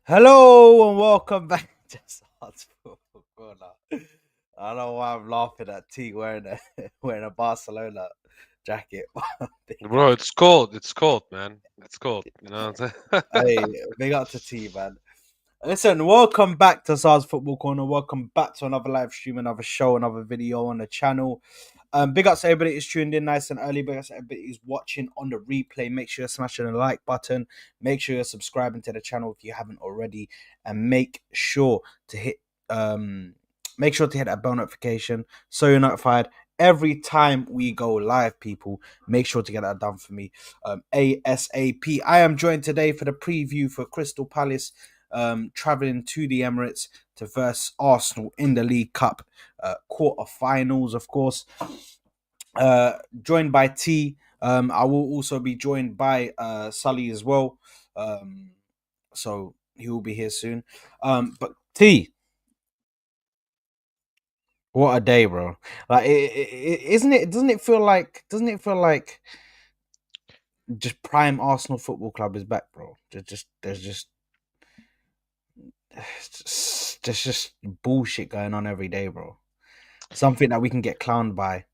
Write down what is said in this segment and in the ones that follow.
Hello and welcome back to Scott's Football Corner. I don't know why I'm laughing at T wearing a wearing a Barcelona jacket. Big Bro, up, it's cold. It's cold, man. It's cold. You know what I'm hey, saying? big up to T, man. Listen, welcome back to SARS Football Corner. Welcome back to another live stream, another show, another video on the channel. Big ups to everybody who's tuned in nice and early. Big ups to everybody who's watching on the replay. Make sure you're smashing the like button. Make sure you're subscribing to the channel if you haven't already, and to hit make sure to hit that bell notification so you're notified every time we go live. People, make sure to get that done for me ASAP. I am joined today for the preview for Crystal Palace traveling to the Emirates to verse Arsenal in the League Cup quarter-finals, of course. Joined by T. I will also be joined by Sully as well. So he will be here soon. But T, what a day, bro! Like, isn't it? Doesn't it feel like? Doesn't it feel like just prime Arsenal Football Club is back, bro? There's just bullshit going on every day, bro. Something that we can get clowned by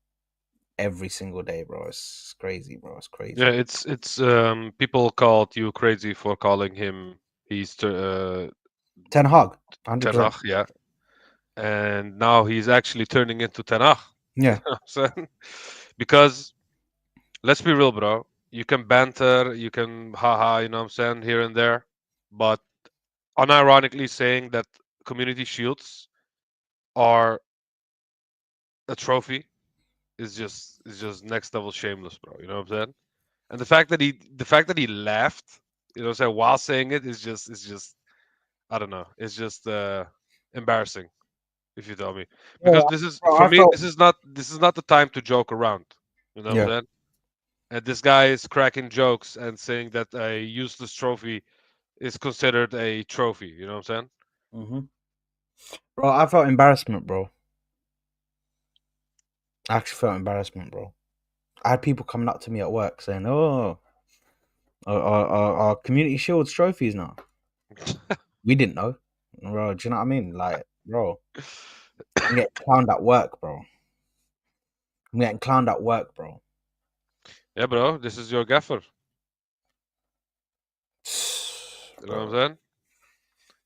every single day, bro. It's crazy, bro. It's Yeah, crazy. it's people called you crazy for calling him Ten Hag, 100%. Ten Hag, yeah. And now he's actually turning into Ten Hag. You Yeah. know what I'm saying? Because let's be real, bro. You can banter, you can haha, you know what I'm saying, here and there, but unironically saying that community shields are a trophy is just next level shameless, bro. You know what I'm saying? And the fact that he laughed, you know, so while saying it is just I don't know, it's just embarrassing if you tell me, because Yeah, this is bro, for I me felt. this is not the time to joke around. You know what I'm Yeah. saying? And this guy is cracking jokes and saying that a useless trophy is considered a trophy. You know what I'm saying? Bro, I felt embarrassment, bro. I actually felt embarrassment, bro. I had people coming up to me at work saying, "Oh, our community shields trophies now." We didn't know, bro. Do you know what I mean? Like, bro, I'm getting clowned at work, bro. I'm getting clowned at work, bro. Yeah, bro, this is your gaffer. You know what I'm Bro, saying?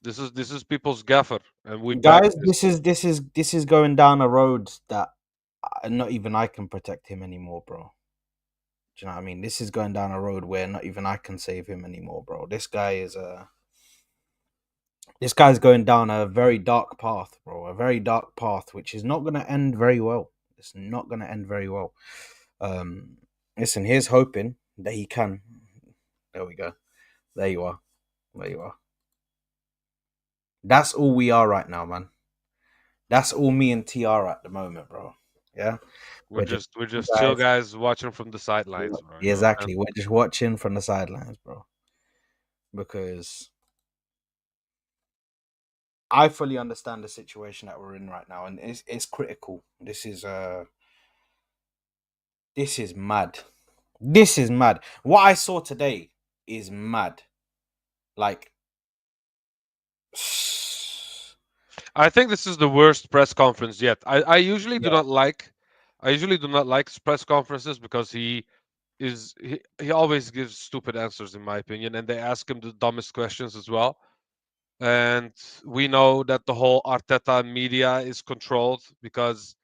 This is people's gaffer, and we back guys, this. this is going down a road that not even I can protect him anymore, bro. Do you know what I mean? This is going down a road where not even I can save him anymore, bro. This guy's going down a very dark path, bro. A very dark path, which is not gonna end very well. It's not gonna end very well. Um, Listen, here's hoping that he can. There we go. There you are. There you are. That's all we are right now, man. That's all me and T are at the moment, bro. Yeah, We're we're just just we're you just chill guys. guys watching from the sidelines, bro. You Yeah, know what I'm exactly. We're just watching from the sidelines, bro. Because I fully understand the situation that we're in right now, and it's critical. This is mad. This is mad. What I saw today is mad. Like, I think this is the worst press conference yet. I usually do yeah, not like I usually do not like press conferences because he always gives stupid answers in my opinion, and they ask him the dumbest questions as well. And we know that the whole Arteta media is controlled because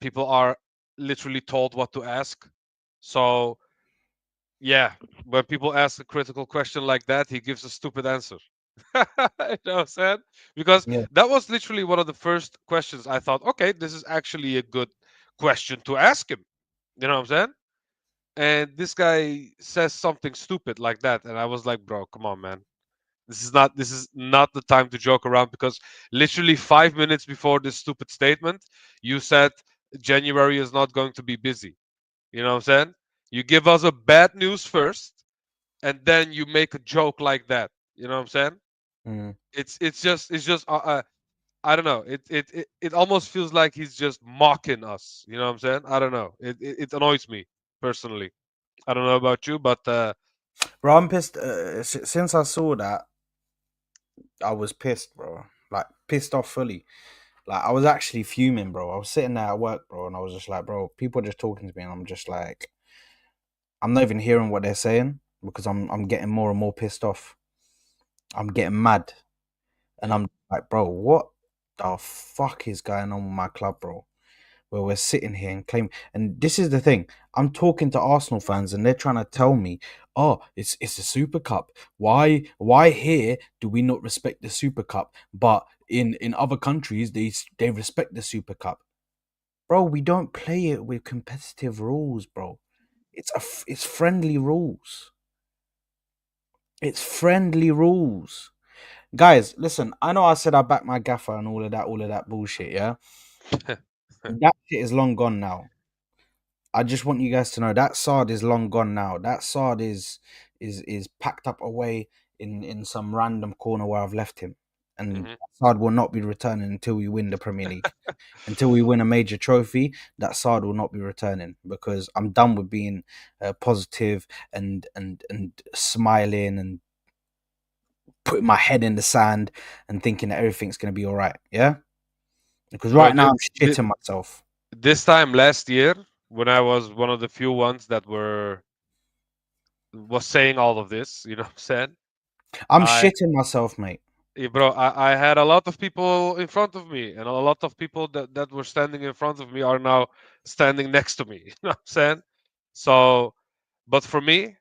people are literally told what to ask. So yeah, when people ask a critical question like that, he gives a stupid answer. You know what I'm saying? Because yeah. that was literally one of the first questions I thought, okay, this is actually a good question to ask him. You know what I'm saying? And this guy says something stupid like that, and I was like, bro, come on, man. This is not the time to joke around, because literally 5 minutes before this stupid statement, you said January is not going to be busy. You know what I'm saying? You give us a bad news first, and then you make a joke like that. You know what I'm saying? Mm. It's just I don't know. It almost feels like he's just mocking us. You know what I'm saying? I don't know. It annoys me personally. I don't know about you, but Bro, I'm pissed. Since I saw that, I was pissed, bro. Like pissed off fully. Like I was actually fuming, bro. I was sitting there at work, bro, and I was just like, bro, people are just talking to me, and I'm just like, I'm not even hearing what they're saying because I'm getting more and more pissed off. I'm getting mad, and Mm. I'm like, bro, what the fuck is going on with my club, bro? Where we're sitting here and claim, and this is the thing. I'm talking to Arsenal fans, and they're trying to tell me, "Oh, it's a Super Cup. Why here do we not respect the Super Cup? But in other countries, they respect the Super Cup, bro. We don't play it with competitive rules, bro. It's friendly rules. It's friendly rules." Guys, listen, I know I said I back my gaffer and all of that bullshit, yeah? That shit is long gone now. I just want you guys to know that Sard is long gone now. That Sard is packed up away in some random corner where I've left him. And Hmm. Sard will not be returning until we win the Premier League. Until we win a major trophy, that Sard will not be returning because I'm done with being positive and smiling and putting my head in the sand and thinking that everything's going to be all right. Yeah, because Bro, right now I'm shitting myself. this time last year, when I was one of the few ones that was saying all of this, you know what I'm saying? I'm I shitting myself, mate. Bro, I had a lot of people in front of me, and a lot of people that were standing in front of me are now standing next to me. You know what I'm saying? So, but for me,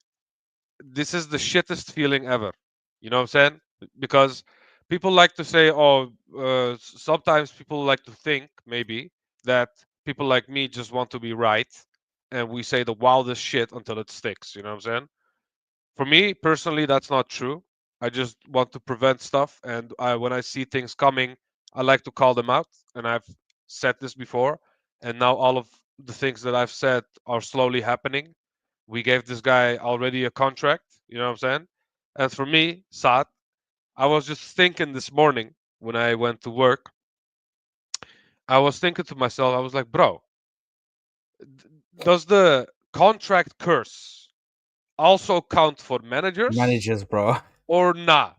this is the shittest feeling ever. You know what I'm saying? Because people like to say, oh, sometimes people like to think maybe that people like me just want to be right, and we say the wildest shit until it sticks. You know what I'm saying? For me personally, that's not true. I just want to prevent stuff, and when I see things coming, I like to call them out. And I've said this before, and now all of the things that I've said are slowly happening. We gave this guy already a contract, you know what I'm saying? And for me, Saad, I was just thinking this morning when I went to work, I was thinking to myself, I was like, bro, does the contract curse also count for managers Managers, bro. or not?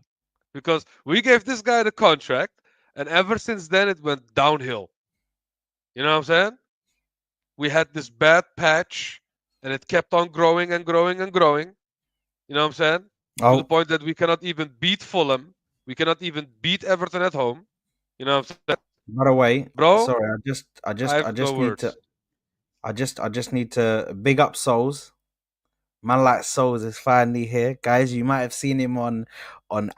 Because we gave this guy the contract, and ever since then it went downhill. You know what I'm saying? We had this bad patch, and it kept on growing and growing and growing. You know what I'm saying? To the Oh, point that we cannot even beat Fulham. We cannot even beat Everton at home. You know what I'm saying? by the way, Bro, sorry, I I have no just need to, words. I just need to big up Souls. Man like Souls is finally here, guys. You might have seen him on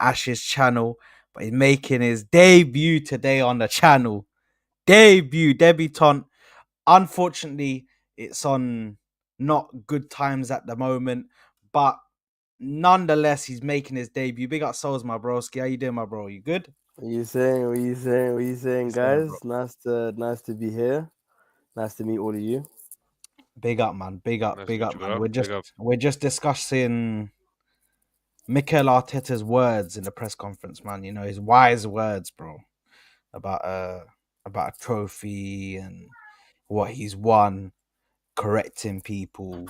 Ash's channel, but he's making his debut today on the channel. Debutant. Unfortunately, it's on not good times at the moment, but nonetheless, he's making his debut. Big up Souls, my broski. How you doing, my bro? You good? What you saying? What you saying? What you saying, What's saying, bro? guys? Nice to be here. Nice to meet all of you. Big up, man. Nice to Big meet up, you, man. bro. Big up. We're just discussing Mikel Arteta's words in the press conference, man. You know his wise words, bro, about about a trophy and what he's won, correcting people,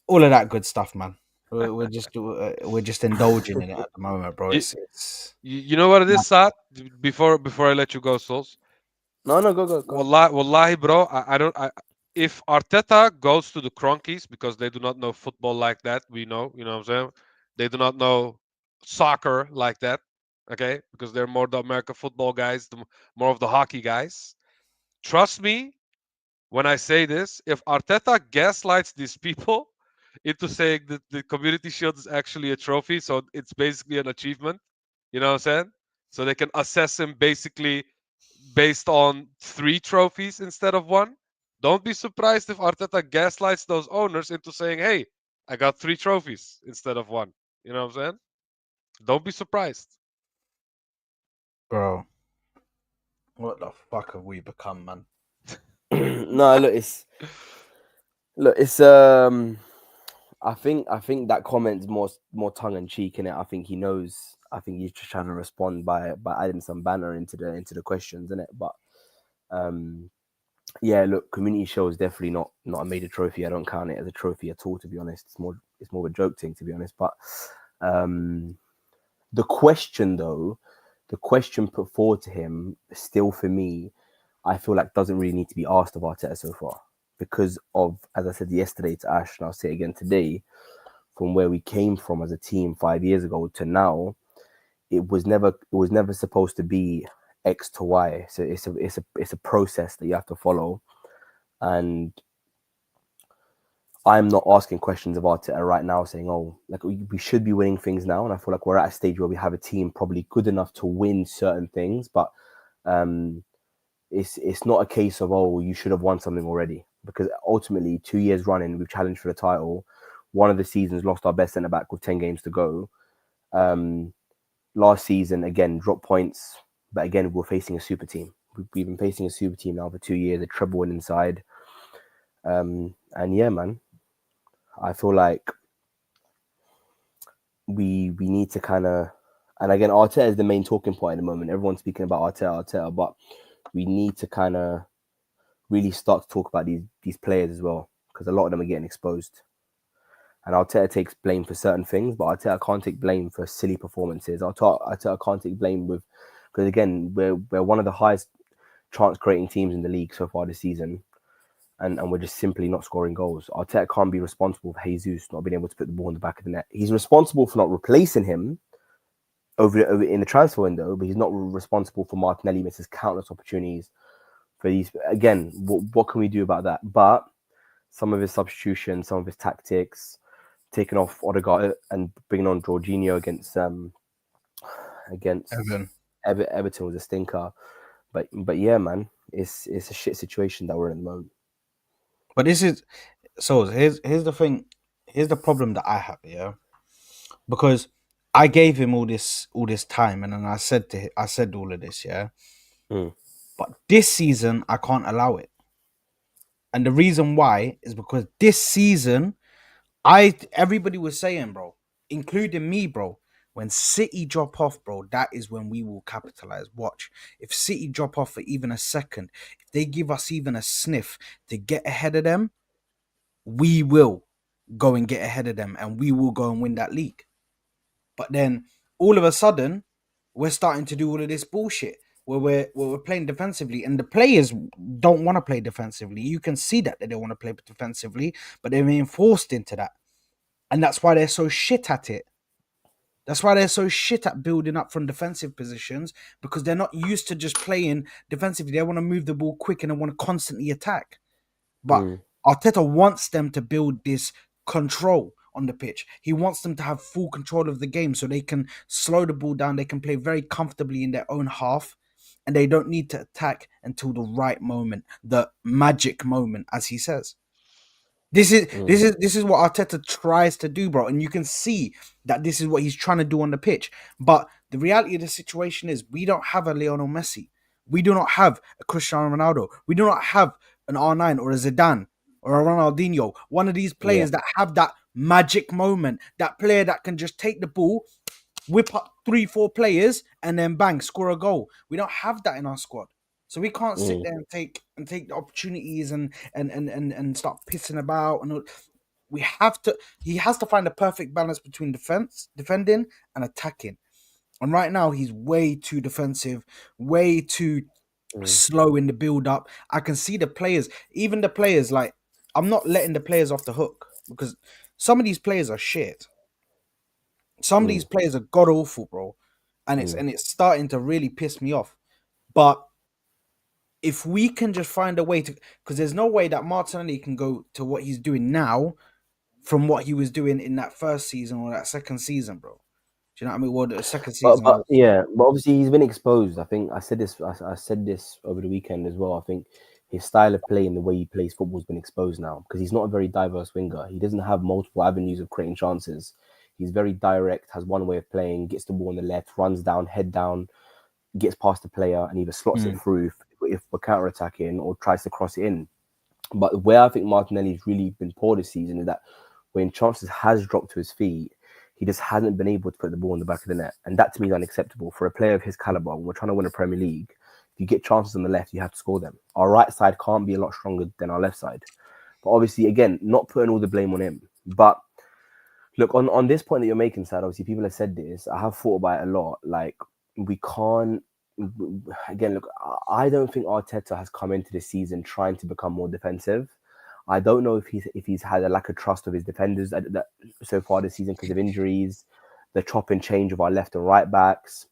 all of that good stuff, man. We're just indulging in it at the moment, bro. You, It's you know what it is, Saad? Before I let you go, Souls. No, no, go. Wallahi, bro. I don't. If Arteta goes to the Cronkies because they do not know football like that, we know. You know what I'm saying? They do not know soccer like that. Okay, because they're more the American football guys, more of the hockey guys. Trust me when I say this. If Arteta gaslights these people into saying that the Community Shield is actually a trophy, so it's basically an achievement. You know what I'm saying? So they can assess him basically based on 3 trophies instead of one. Don't be surprised if Arteta gaslights those owners into saying, "Hey, I got 3 trophies instead of one." You know what I'm saying? Don't be surprised. bro. What the fuck have we become, man? No, look, it's. I think that comment's more tongue in cheek in it. I think he knows. I think he's just trying to respond by adding some banner into the questions in it. But um, yeah, look, Community Show is definitely not a major trophy. I don't count it as a trophy at all. To be honest, it's more of a joke thing. To be honest, but um, The question, though, the question put forward to him, still for me, I feel like doesn't really need to be asked of Arteta so far because of, as I said yesterday to Ash, and I'll say it again today, from where we came from as a team 5 years ago to now, it was never supposed to be X to Y. So it's a process that you have to follow, and I'm not asking questions of Arteta right now, saying, "Oh, like we should be winning things now." And I feel like we're at a stage where we have a team probably good enough to win certain things, but um, it's not a case of, "Oh, you should have won something already," because ultimately 2 years running we've challenged for the title. One of the seasons lost our best centre back with 10 games to go. Um, Last season again dropped points, but again we're facing a super team. We've been facing a super team now for 2 years, a treble win inside. And yeah, man, I feel like we need to kind of, and again, Arteta is the main talking point at the moment. Everyone's speaking about Arteta, but we need to kind of really start to talk about these players as well, because a lot of them are getting exposed. And Arteta takes blame for certain things, but Arteta can't take blame for silly performances. Arteta can't take blame with, because again, we're one of the highest chance creating teams in the league so far this season, and we're just simply not scoring goals. Arteta can't be responsible for Jesus not being able to put the ball in the back of the net. He's responsible for not replacing him over in the transfer window, but he's not responsible for Martinelli misses countless opportunities for these. Again, what can we do about that? But some of his substitutions, some of his tactics, taking off Odegaard and bringing on Jorginho against Evan. Everton was a stinker. But yeah, man, it's a shit situation that we're in at the moment. But this is so. Here's the thing. Here's the problem that I have. Yeah, because I gave him all this time, and then I said all of this. Yeah, Mm. but this season I can't allow it, and the reason why is because this season everybody was saying, bro, including me, bro. When City drop off, bro, that is when we will capitalize. Watch. If City drop off for even a second, if they give us even a sniff to get ahead of them, we will go and get ahead of them and we will go and win that league. But then all of a sudden, we're starting to do all of this bullshit where we're playing defensively, and the players don't want to play defensively. You can see that they don't want to play defensively, but they're being forced into that. And that's why they're so shit at it. That's why they're so shit at building up from defensive positions, because they're not used to just playing defensively. They want to move the ball quick and they want to constantly attack. But Mm. Arteta wants them to build this control on the pitch. He wants them to have full control of the game so they can slow the ball down. They can play very comfortably in their own half, and they don't need to attack until the right moment, the magic moment, as he says. This is this Mm. is this is what Arteta tries to do, bro, and you can see that this is what he's trying to do on the pitch. But the reality of the situation is, we don't have a Lionel Messi, we do not have a Cristiano Ronaldo, we do not have an R9 or a Zidane or a Ronaldinho. One of these Yeah. players that have that magic moment, that player that can just take the ball, whip up 3-4 players, and then bang, score a goal. We don't have that in our squad. So we can't sit Mm. there and take the opportunities and start pissing about and all. We have to. He has to find the perfect balance between defending, and attacking. And right now, he's way too defensive, way too Mm. slow in the build up. I can see the players, even the players. Like, I'm not letting the players off the hook, because some of these players are shit. Some of these Mm. players are god awful, bro, and Mm. it's starting to really piss me off. But if we can just find a way to, because there's no way that Martinelli can go to what he's doing now from what he was doing in that first season or that second season, bro. Do you know what I mean? Well, the second season But was. yeah, but obviously he's been exposed. I think I said this. I said this over the weekend as well. I think his style of play and the way he plays football has been exposed now, because he's not a very diverse winger. He doesn't have multiple avenues of creating chances. He's very direct, has one way of playing, gets the ball on the left, runs down, head down, gets past the player, and either slots it Mm, through if we're counter attacking, or tries to cross it in. But where I think Martinelli's really been poor this season is that when chances has dropped to his feet, he just hasn't been able to put the ball in the back of the net. And that to me is unacceptable for a player of his caliber. When we're trying to win a Premier League, if you get chances on the left, you have to score them. Our right side can't be a lot stronger than our left side. But obviously, again, not putting all the blame on him. But Look, on this point that you're making, Sad, obviously people have said this. I have thought about it a lot. Like, we can't. Again, look, I don't think Arteta has come into this season trying to become more defensive. I don't know if he's had a lack of trust of his defenders so far this season because of injuries, the chop and change of our left and right backs.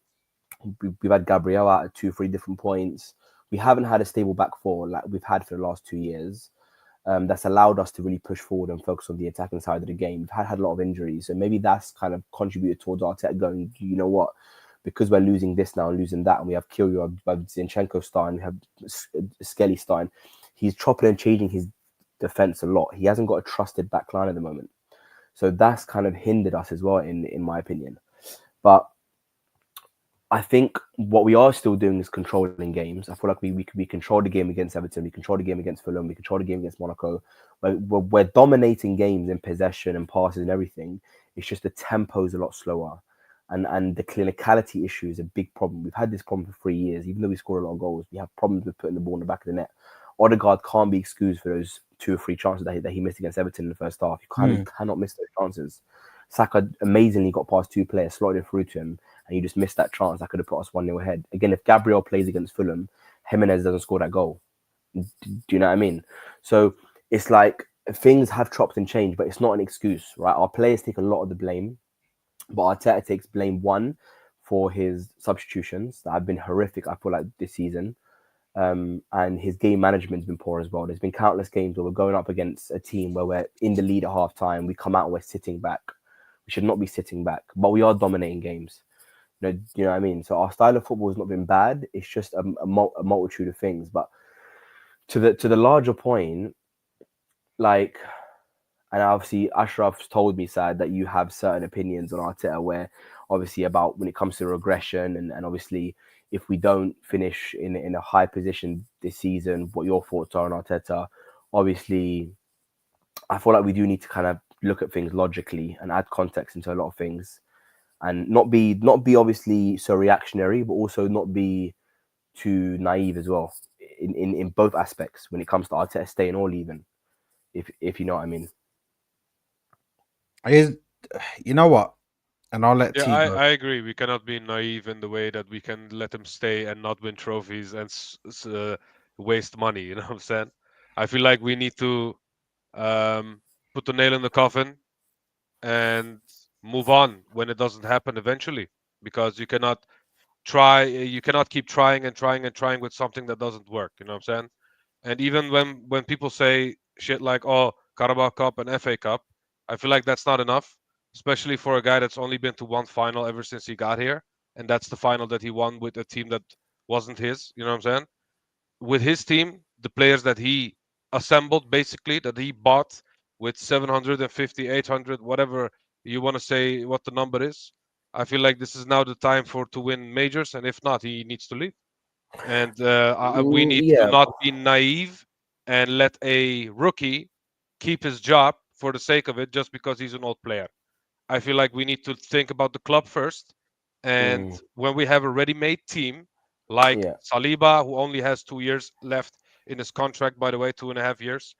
We've had Gabriel out at 2, 3 different points. We haven't had a stable back four like we've had for the last 2 years. That's allowed us to really push forward and focus on the attacking side of the game. We've had a lot of injuries, so maybe that's kind of contributed towards Arteta going, you know what, because we're losing this now and losing that, and we have Kyrgios, Zinchenko starting, we have Skelly starting. He's chopping and changing his defense a lot. He hasn't got a trusted back line at the moment, so that's kind of hindered us as well, in my opinion. But I think what we are still doing is controlling games. I feel like we controlled the game against Everton, we controlled the game against Fulham, we controlled the game against Monaco. We're dominating games in possession and passes and everything. It's just the tempo is a lot slower, and the clinicality issue is a big problem. We've had this problem for 3 years. Even though we score a lot of goals, we have problems with putting the ball in the back of the net. Odegaard can't be excused for those 2 or 3 chances that he missed against Everton in the first half. You cannot miss those chances. Saka amazingly got past 2 players, slotted it through to him, and you just missed that chance. That could have put us 1-0 ahead. Again, if Gabriel plays against Fulham, Jimenez doesn't score that goal. Do you know what I mean? So it's like things have chopped and changed, but it's not an excuse, right? Our players take a lot of the blame, but Arteta takes blame, one, for his substitutions that have been horrific, I feel like, this season. And his game management's been poor as well. There's been countless games where we're going up against a team where we're in the lead at half time. We come out and we're sitting back. We should not be sitting back, but we are dominating games. You know what I mean? So our style of football has not been bad. It's just a multitude of things. But to the larger point, like, and obviously Ashraf's told me, Sad, that you have certain opinions on Arteta, where obviously about when it comes to regression, and obviously if we don't finish in a high position this season, what your thoughts are on Arteta. Obviously, I feel like we do need to kind of look at things logically and add context into a lot of things, and not be obviously so reactionary, but also not be too naive as well in both aspects when it comes to Arteta staying or leaving, if you know what I mean. You know what? And I'll let Yeah, T go. I agree. We cannot be naive in the way that we can let him stay and not win trophies and waste money. You know what I'm saying? I feel like we need to um, put the nail in the coffin and move on when it doesn't happen eventually, because you cannot keep trying and trying and trying with something that doesn't work. You know what I'm saying? And even when people say shit like, "Oh, Carabao Cup and FA Cup," I feel like that's not enough, especially for a guy that's only been to one final ever since he got here, and that's the final that he won with a team that wasn't his. You know what I'm saying? With his team, the players that he assembled, basically, that he bought with 750, 800, whatever you want to say, what the number is. I feel like this is now the time for to win majors, and if not, he needs to leave. And we need to Yeah, not be naive and let a rookie keep his job for the sake of it just because he's an old player. I feel like we need to think about the club first. And when we have a ready-made team like yeah, Saliba, who only has 2 years left in his contract, by the way, 2.5 years,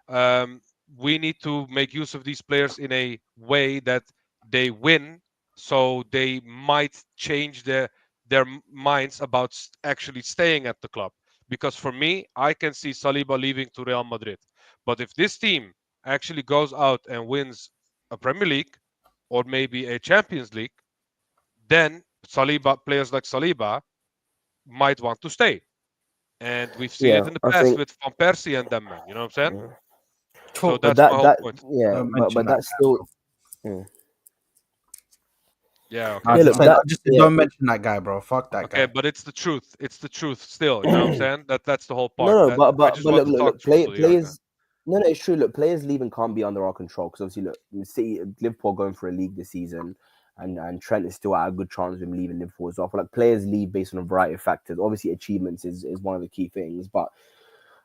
um, we need to make use of these players in a way that they win, so they might change their minds about actually staying at the club. Because for me, I can see Saliba leaving to Real Madrid. But if this team actually goes out and wins a Premier League or maybe a Champions League, then players like Saliba might want to stay. And we've seen yeah. it in the I past think, with Van Persie and them, man. You know what I'm saying? So Talk, but that's my whole that point. yeah, don't mention but that that's guy, still, bro. yeah. Yeah, I okay, Yeah. just Look, said, fine. I that just said, yeah. don't mention that guy, bro. Fuck that Okay, guy. but it's the truth. It's the truth still. You know what I'm saying? That's the whole No, part. no, That I just want look, to look, talk look. truthfully right now. Players. No, no, it's true. Look, players leaving can't be under our control because obviously, look, City, Liverpool going for a league this season, and Trent is still at a good chance of him leaving Liverpool as well. I feel like players leave based on a variety of factors. Obviously, achievements is one of the key things, but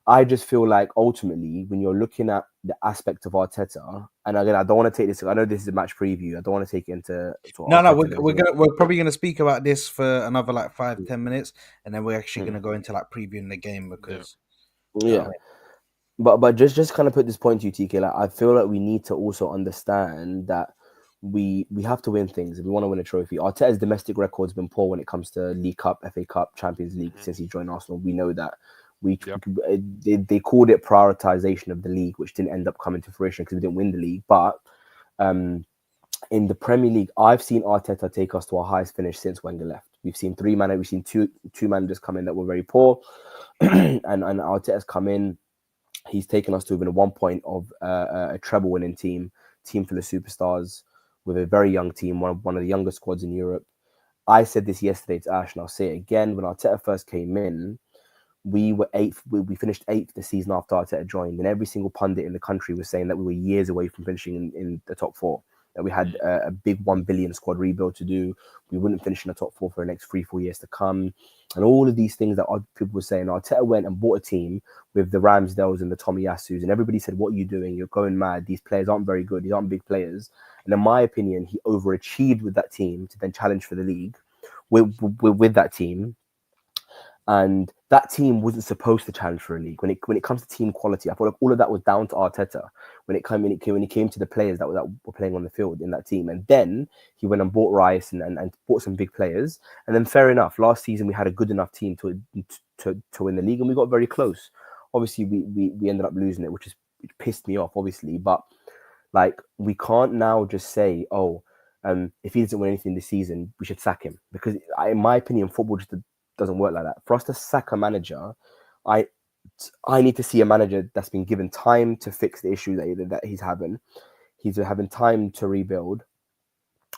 I just feel like ultimately, when you're looking at the aspect of Arteta, and again, I don't want to take this. I know this is a match preview. I don't want to take it into sort No, of no, Arteta losing it. we're probably gonna speak about this for another like 5-10 minutes, and then we're actually Mm. gonna go into like previewing the game Yeah. because you know what Yeah. But just kind of put this point to you, TK. Like, I feel like we need to also understand that we have to win things if we want to win a trophy. Arteta's domestic record's been poor when it comes to League Cup, FA Cup, Champions League Hmm. since he joined Arsenal. We know that. We Yep. they called it prioritization of the league, which didn't end up coming to fruition because we didn't win the league. But um, in the Premier League, I've seen Arteta take us to our highest finish since Wenger left. We've seen two managers come in that were very poor, and Arteta's come in. He's taken us to within 1 point of a treble winning team full of superstars, with a very young team, one of the youngest squads in Europe. I said this yesterday to Ash, and I'll say it again. When Arteta first came in, we were eighth. We finished eighth the season after Arteta joined, and every single pundit in the country was saying that we were years away from finishing in the top four. That we had Mm. a big 1 billion squad rebuild to do. We wouldn't finish in the top four for the next 3-4 years to come, and all of these things that people were saying. Arteta went and bought a team with the Ramsdales and the Tomiyasus, and everybody said, "What are you doing? You're going mad. These players aren't very good. These aren't big players." And in my opinion, he overachieved with that team to then challenge for the league with that team, and that team wasn't supposed to challenge for a league. When it comes to team quality, I feel like all of that was down to Arteta when it came to the players that were playing on the field in that team. And then he went and bought Rice and bought some big players. And then fair enough, last season we had a good enough team to win the league, and we got very close. Obviously, we ended up losing it, which pissed me off, obviously. But like, we can't now just say, oh, if he doesn't win anything this season, we should sack him, because in my opinion, football just doesn't work like that. For us to sack a manager, I I need to see a manager that's been given time to fix the issue that he's having. He's having time to rebuild.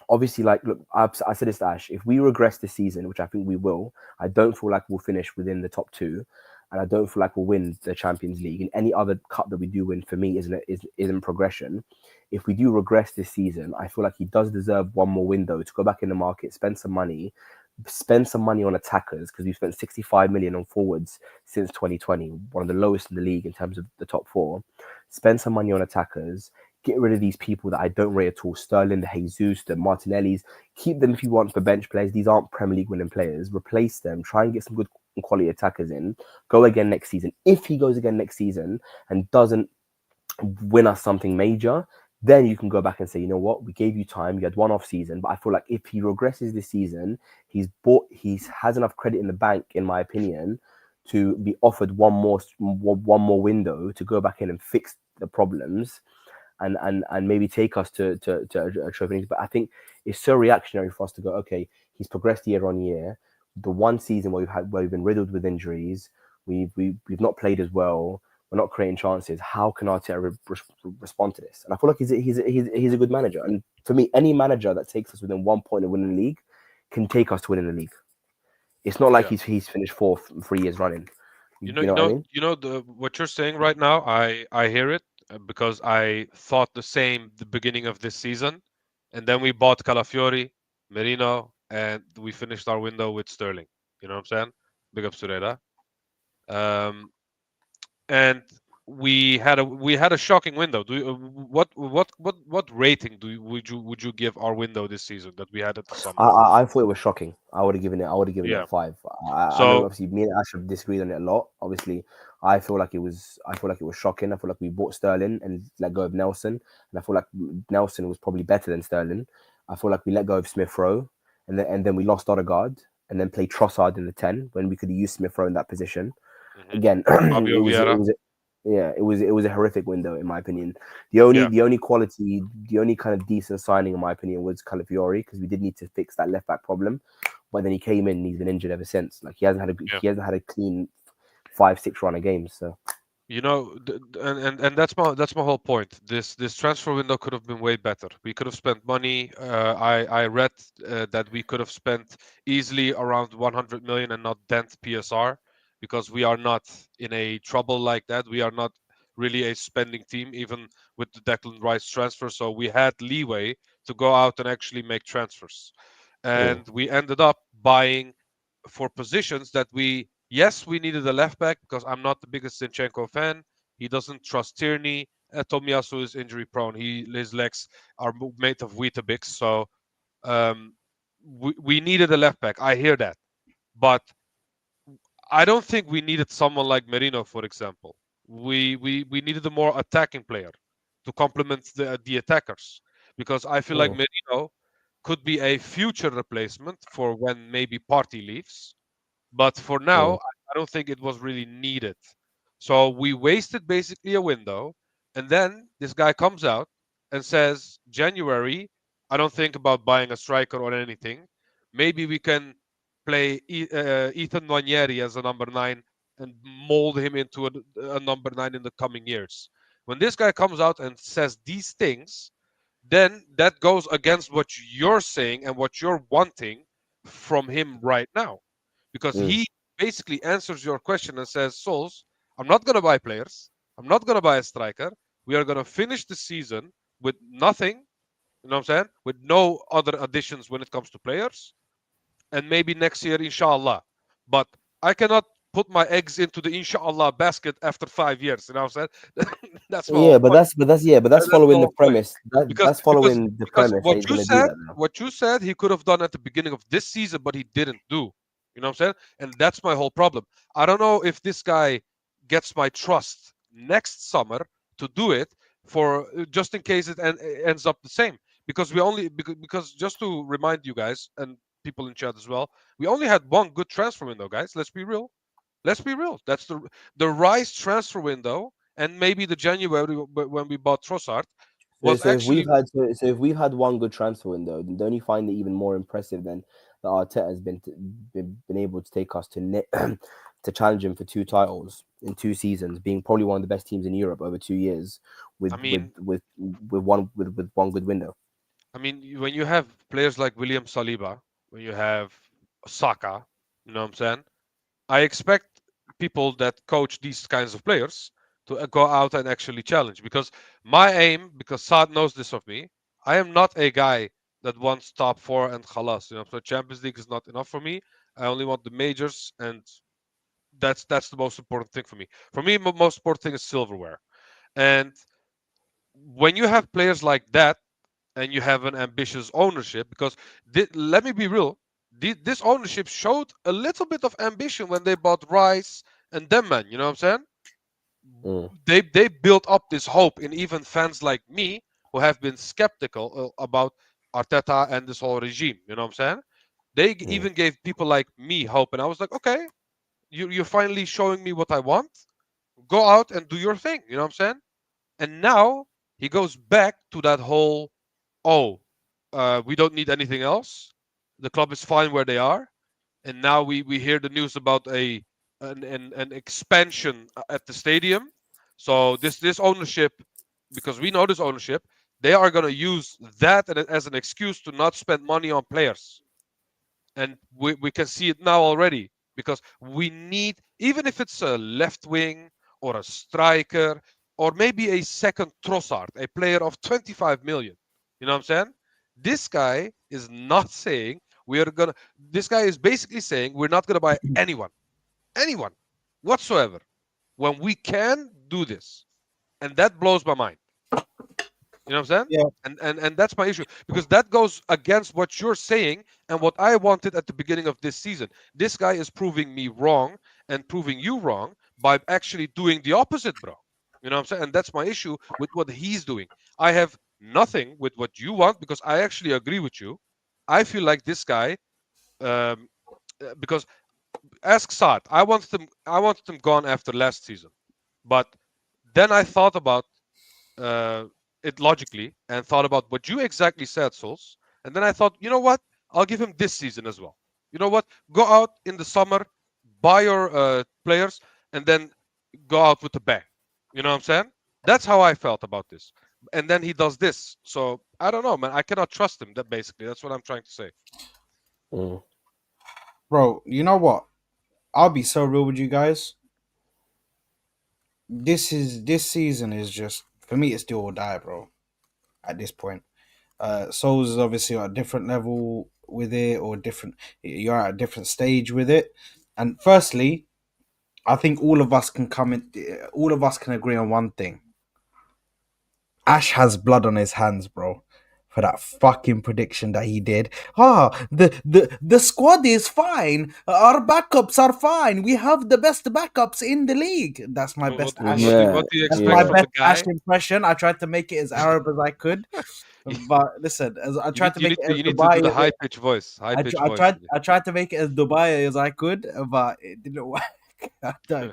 Obviously, like, look, I said this to Ash. If we regress this season, which I think we will, I don't feel like we'll finish within the top two, and I don't feel like we'll win the Champions League. And any other cup that we do win, for me, isn't progression. If we do regress this season, I feel like he does deserve one more window to go back in the market, spend some money on attackers, because we've spent 65 million on forwards since 2020, one of the lowest in the league in terms of the top four. Spend some money on attackers, get rid of these people that I don't rate at all. Sterling, the Jesus, the Martinellis. Keep them if you want for bench players. These aren't Premier League winning players. Replace them. Try and get some good quality attackers in. Go again next season. If he goes again next season and doesn't win us something major, then you can go back and say, you know what, we gave you time. You had one off season, but I feel like if he regresses this season, he has enough credit in the bank, in my opinion, to be offered one more window to go back in and fix the problems, and maybe take us to a trophy. But I think it's so reactionary for us to go, okay, he's progressed year on year. The one season where we've been riddled with injuries, we've not played as well. We're not creating chances. How can Arteta respond to this? And I feel like he's a good manager. And for me, any manager that takes us within 1 point of winning the league can take us to winning the league. It's not like Yeah. he's finished fourth 3 years running. You You know, know you what I know, mean? you know the what you're saying right now. I hear it because I thought the same the beginning of this season, and then we bought Calafiori, Merino, and we finished our window with Sterling. You know what I'm saying? Big up Sureda. Um, and we had a shocking window. Do you, what rating would you give our window this season that we had at the I, summer? I I thought it was shocking. I would have given it a Yeah. 5. I know So obviously me and Ash have disagreed on it a lot. Obviously, I feel like it was shocking. I feel like we bought Sterling and let go of Nelson, and I feel like Nelson was probably better than Sterling. I feel like we let go of Smith Rowe, and then we lost Odegaard, and then played Trossard in the 10 when we could have used Smith Rowe in that position. mhm. Again, Fabio it Vieira. was yeah, it was a horrific window in my opinion. The only Yeah. the only quality, the only kind of decent signing in my opinion was Calafiori, because we did need to fix that left back problem. But then he came in and he's been injured ever since. Like, Yeah. he hasn't had a clean 5-6 run of games. So And that's my whole point. This transfer window could have been way better. We could have spent money. I read that we could have spent easily around 100 million and not dent PSR, because we are not in a trouble like that. We are not really a spending team, even with the Declan Rice transfer. So we had leeway to go out and actually make transfers, mm, and we ended up buying for positions that we needed a left back, because I'm not the biggest Zinchenko fan. He doesn't trust Tierney. Tomiyasu is injury prone. His legs are made of Weetabix. So um, we needed a left back. I hear that, but I don't think we needed someone like Merino, for example. We needed a more attacking player to complement the attackers, because I feel like Mm. Merino could be a future replacement for when maybe Party leaves. But for now, Mm. I don't think it was really needed. So we wasted basically a window, and then this guy comes out and says, January, I don't think about buying a striker or anything. Maybe we can play Ethan Nwaneri as a number nine and mold him into a number nine in the coming years. When this guy comes out and says these things, then that goes against what you're saying and what you're wanting from him right now. Because Mm. he basically answers your question and says, Souls, I'm not going to buy players. I'm not going to buy a striker. We are going to finish the season with nothing, you know what I'm saying? With no other additions when it comes to players. And maybe next year, inshallah. But I cannot put my eggs into the inshallah basket after 5 years, you know what I'm saying? That's my Yeah, whole point. but that's That's the following the whole point. premise. Because That's because following the because premise that he's gonna do that now. what you said he could have done at the beginning of this season, but he didn't do. You know what I'm saying? And that's my whole problem. I don't know if this guy gets my trust next summer to do it for just in case ends up the same. Because because just to remind you guys and people in chat as well, we only had one good transfer window, guys. Let's be real. Let's be real. That's the Rice transfer window, and maybe the January when we bought Trossard So, was actually. so if we've had one good transfer window, then don't you find it even more impressive than that Arteta has been able to take us to to challenge him for two titles in 2 seasons, being probably one of the best teams in Europe over 2 years I with with mean, with with one good window. when you have players like William Saliba, when you have Saka, you know what I'm saying? I expect people that coach these kinds of players to go out and actually challenge. Because my aim, because Saad knows this of me, I am not a guy that wants top four and khalas. You know, so Champions League is not enough for me. I only want the majors, and that's the most important thing for me. For me, most important thing is silverware. And when you have players like that, and you have an ambitious ownership, because let me be real, this ownership showed a little bit of ambition when they bought Rice and them, man. You know what I'm saying? Mm. They built up this hope in even fans like me who have been skeptical about Arteta and this whole regime. You know what I'm saying? They Mm. even gave people like me hope, and I was like, okay, you're finally showing me what I want. Go out and do your thing. You know what I'm saying? And now he goes back to that whole, oh, we don't need anything else. The club is fine where they are. And now we hear the news about an expansion at the stadium. So this ownership, because we know this ownership, they are going to use that as an excuse to not spend money on players. And we can see it now already, because we need, even if it's a left wing or a striker or maybe a second Trossard, a player of 25 million. You know what I'm saying? This guy is not saying we are gonna. This guy is basically saying we're not gonna buy anyone whatsoever when we can do this, and that blows my mind. You know what I'm saying? Yeah, And that's my issue, because that goes against what you're saying and what I wanted at the beginning of this season. This guy is proving me wrong and proving you wrong by actually doing the opposite, bro. You know what I'm saying? And that's my issue with what he's doing. I have nothing with what you want, because I actually agree with you. I feel like this guy, um, because ask Saad. I wanted him gone after last season, but then I thought about uh, it logically and thought about what you exactly said, Souls. And then I thought, you know what? I'll give him this season as well. You know what? Go out in the summer, buy your players, and then go out with a bang. You know what I'm saying? That's how I felt about this. And then he does this. So I don't know, man. I cannot trust him. That basically, that's what I'm trying to say. Mm. bro. You know what? I'll be so real with you guys. This season is just for me. It's do or die, bro. At this point, Souls is obviously at a different level with it, or different. You're at a different stage with it. And firstly, I think all of us can come in. All of us can agree on one thing. Ash has blood on his hands, bro, for that fucking prediction that he did. The squad is fine. Our backups are fine. We have the best backups in the league. That's my What, best what, what, Ash. do, Yeah, what do you That's expect my yeah. from best the Ash guy? impression. I tried to make it as Arab as I could. But listen, as I tried to make it as You need to do the Dubai. high pitch voice. High pitch voice. I tried to make it as Dubai as I could, but it didn't work.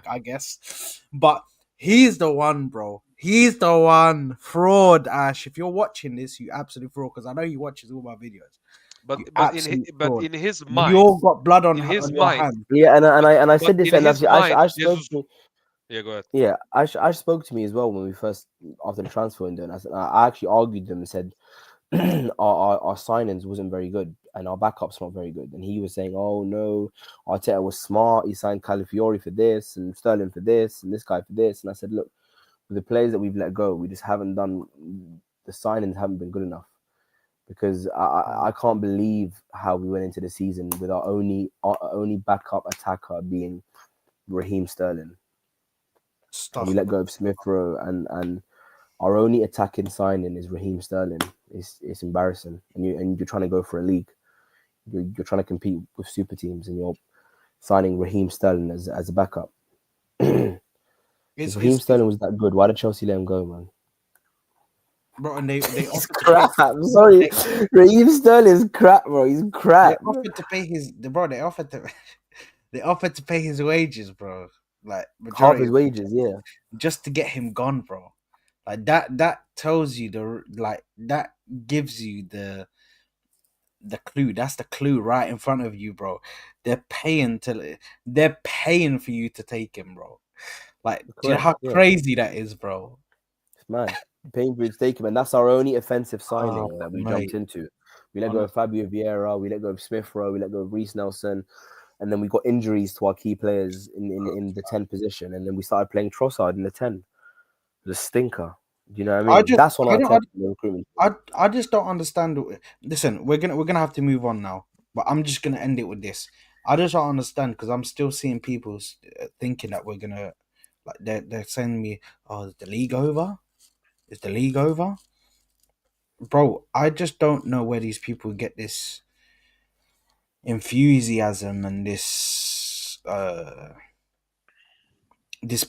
I guess. But he's the one, bro. He's the one. Fraud, Ash. If you're watching this, you absolute fraud. Because I know he watches all my videos. You absolute But fraud. in his You mind, all got blood in his on your mind, hand. Yeah, and I but said this, in and his actually, mind, Ash spoke Jesus. to me. Yeah, go ahead. Yeah, Ash spoke to me as well when we first after the transfer window, and I actually argued them and said our signings wasn't very good and our backups not very good. And he was saying, "Oh no, Arteta was smart. He signed Calafiori for this and Sterling for this and this guy for this." And I said, "Look, with the players that we've let go, we just haven't done the signings haven't been good enough." Because I can't believe how we went into the season with our only backup attacker being Raheem Sterling, and we Stuff, let bro. go of Smith Rowe, and our only attacking signing is Raheem Sterling. It's embarrassing, and you're trying to go for a league. You're trying to compete with super teams, and you're signing Raheem Sterling as a backup. If Raheem It's Sterling was that good, why did Chelsea let him go, man? bro, and they He's offered to pay. crap. I'm sorry, They, Raheem Sterling's crap, bro. He's they crap. offered to pay his bro. They offered to they offered to pay his wages, bro. Like Half majority his of them, wages, yeah. just to get him gone, bro. Like that tells you that gives you the clue. That's the clue right in front of you, bro. They're paying for you to take him, bro. Like, do you know Correct. how Yeah, crazy that is, bro? it's mad. Bainbridge take him, and that's our only offensive Oh, signing that we jumped mate. into. We let go of Honestly, Fabio Vieira, we let go of Smith Rowe, we let go of Reece Nelson, and then we got injuries to our key players in the 10 position, and then we started playing Trossard in the 10. The stinker. Do you know what I I mean? just That's on I our don't 10 recruitment. I just don't understand. Listen, we're gonna have to move on now, but I'm just gonna end it with this. I just don't understand because I'm still seeing people thinking that we're gonna like they're sending me, oh, is the league over? Is the league over, bro? I just don't know where these people get this enthusiasm and this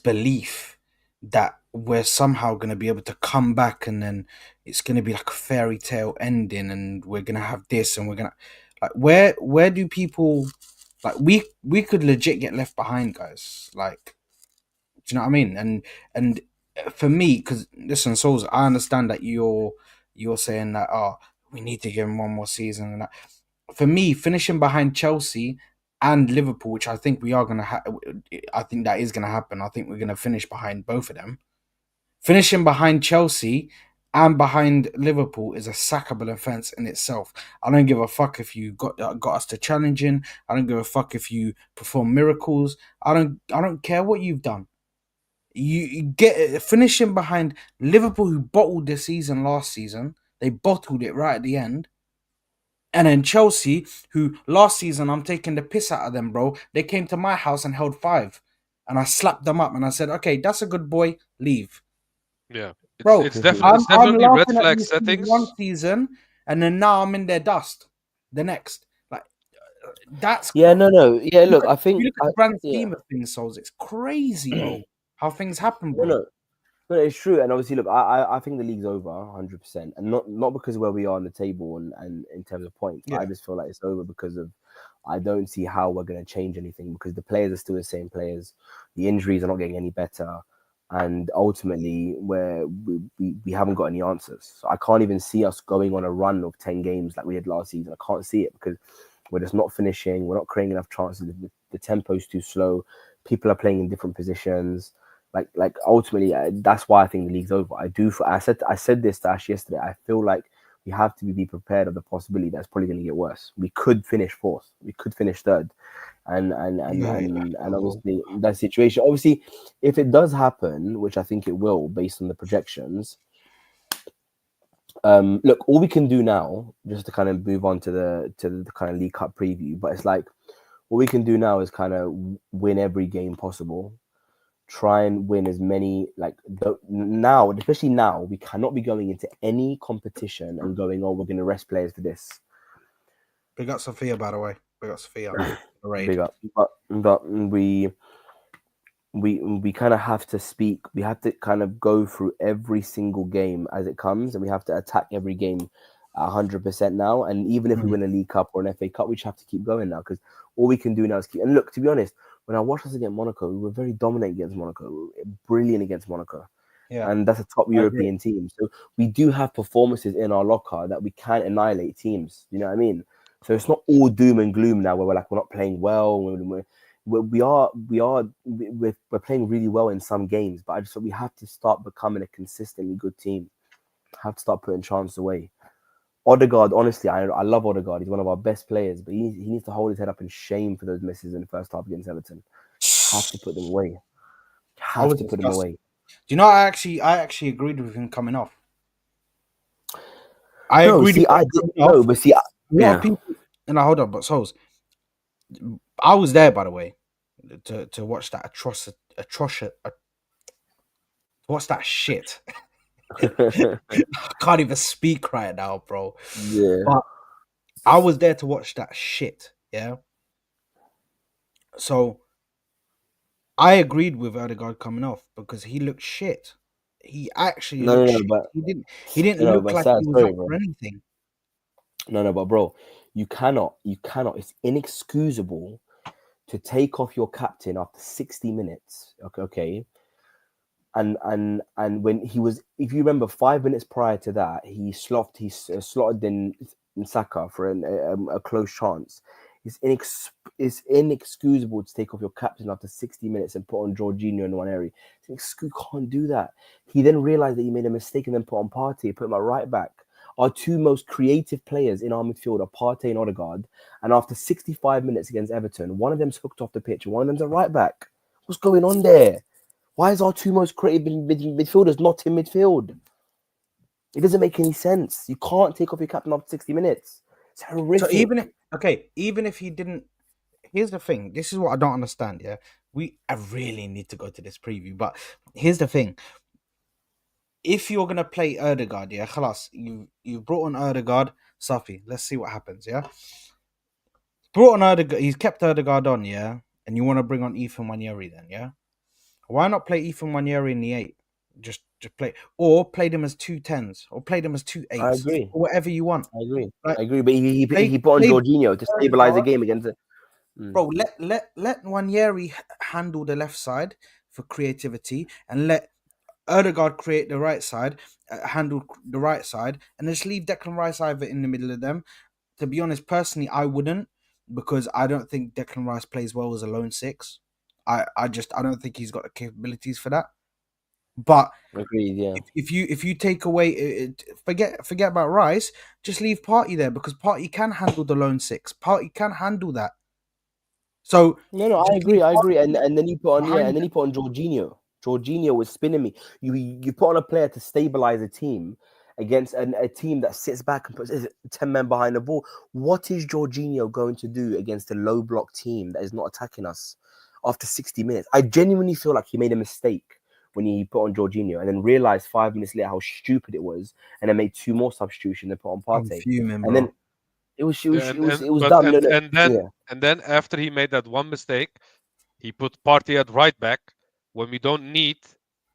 belief that we're somehow going to be able to come back and then it's going to be like a fairy tale ending and we're going to have this and we're going to like where do people like we could legit get left behind, guys. Like, do you know what I mean? And for me, because listen, Souls, I understand that you're saying that, oh, we need to give him one more season and that. For me, finishing behind Chelsea and Liverpool, which I think we are gonna I think that is gonna happen. I think we're gonna finish behind both of them. Finishing behind Chelsea and behind Liverpool is a sackable offense in itself. I don't give a fuck if you got us to challenging. I don't give a fuck if you perform miracles. I don't care what you've done. You get finishing behind Liverpool, who bottled this season last season. They bottled it right at the end. And then Chelsea, who last season I'm taking the piss out of them, bro. They came to my house and held five. And I slapped them up and I said, okay, that's a good boy, leave. Yeah, Bro, it's I'm definitely red laughing at flag these things one settings. season and then now I'm in their dust the next. Like, that's Yeah, no. Yeah, you look, look, I you think, look at the grand yeah, scheme of things, Souls. It's crazy, bro. How things happen, no, bro. no. No, it's true, and obviously, look, I think the league's over 100%, and not because of where we are on the table and in terms of points, but I Yeah. just feel like it's over because of I don't see how we're going to change anything because the players are still the same players, the injuries are not getting any better, and ultimately, we haven't got any answers. So I can't even see us going on a run of 10 games like we did last season. I can't see it because we're just not finishing, we're not creating enough chances. The tempo's too slow. People are playing in different positions like ultimately that's why I think the league's over. I said this to Ash yesterday. I feel like we have to be prepared of the possibility that's probably going to get worse. We could finish fourth, we could finish third, Yeah. and obviously that situation. Obviously, if it does happen, which I think it will, based on the projections. Look, all we can do now, just to kind of move on to the kind of League Cup preview, but it's like all we can do now is kind of win every game possible, try and win as many now, especially now, we cannot be going into any competition and going, oh, we're going to rest players for this. Big up Sophia, by the way. Big up Sophia. The raid. Big up, but we we kind of have to speak. We have to kind of go through every single game as it comes, and we have to attack every game 100% now. And even if we Mm, win a League Cup or an FA Cup, we just have to keep going now because all we can do now is keep. And look, to be honest, when I watched us against Monaco, we were very dominant against Monaco, we were brilliant against Monaco, yeah, and that's a top I agree. European team. So we do have performances in our locker that we can annihilate teams. You know what I mean? So it's not all doom and gloom now, where we're like we're not playing well. We're playing really well in some games, but I just thought we have to start becoming a consistently good team. Have to start putting chances away. Odegaard, honestly, I love Odegaard. He's one of our best players, but he needs to hold his head up in shame for those misses in the first half against Everton. Have to put them away. I Have was to put them disgusted. away. Do you know? I actually agreed with him coming off. I No, agreed with see, I him did coming no, off. but see, A lot of yeah. people. And I hold on, but souls. I was there, by the way, to watch that atrocious, what's that shit? I can't even speak right now, bro. Yeah. But I was there to watch that shit. Yeah. So I agreed with Odegaard coming off because he looked shit. He actually No, looked no, no, shit. but He didn't. He didn't no, look but like sad he was story, up bro. for anything. No, no, but bro, you cannot. It's inexcusable to take off your captain after 60 minutes. Okay, okay. And when he was, if you remember, 5 minutes prior to that, slotted in Saka for a close chance. It's inexcusable to take off your captain after 60 minutes and put on Jorginho in one area. You can't do that. He then realized that he made a mistake and then put on Partey, put him at right back. Our two most creative players in our midfield are Partey and Odegaard. And after 65 minutes against Everton, one of them's hooked off the pitch and one of them's a right back. What's going on there? Why is our two most creative midfielders not in midfield? It doesn't make any sense. You can't take off your captain after 60 minutes. It's So even horrific. if okay, even if he didn't, here's the thing. This is what I don't understand. Yeah, I really need to go to this preview, but here's the thing. If you're gonna play Erdegaard, yeah, khalas, you brought on Erdegaard, Safi. Let's see what happens. Yeah, brought on Erdegaard. He's kept Erdegaard on. Yeah, and you want to bring on Ethan Wanyeri then? Yeah, why not play Ethan Wanyeri in the eight? Just play, or play them as two tens, or play them as two I eights, agree. or whatever you want. I agree. Like I agree. But he play put on play Jorginho to stabilize the Erdegaard. game against it. Mm. Bro, let Wanyeri handle the left side for creativity, and let Erdegaard create the right side, handle the right side, and just leave Declan Rice either in the middle of them. To be honest, personally, I wouldn't, because I don't think Declan Rice plays well as a lone six. I don't think he's got the capabilities for that. But Agreed. Yeah. if you take away forget about Rice, just leave Party there because Party can handle the lone six. Party can handle that. So No, no, I just leave agree. I agree. Party And then you put on behind and then them. you put on Jorginho. Jorginho was spinning me. You put on a player to stabilize a team against a team that sits back and puts 10 men behind the ball. What is Jorginho going to do against a low block team that is not attacking us after 60 minutes? I genuinely feel like he made a mistake when he put on Jorginho and then realized 5 minutes later how stupid it was, and then made two more substitutions and put on I'm Partey. fuming, And then bro. it was Yeah, it was and it was but dumb. No, no, yeah. and then after he made that one mistake, he put Partey at right back when we don't need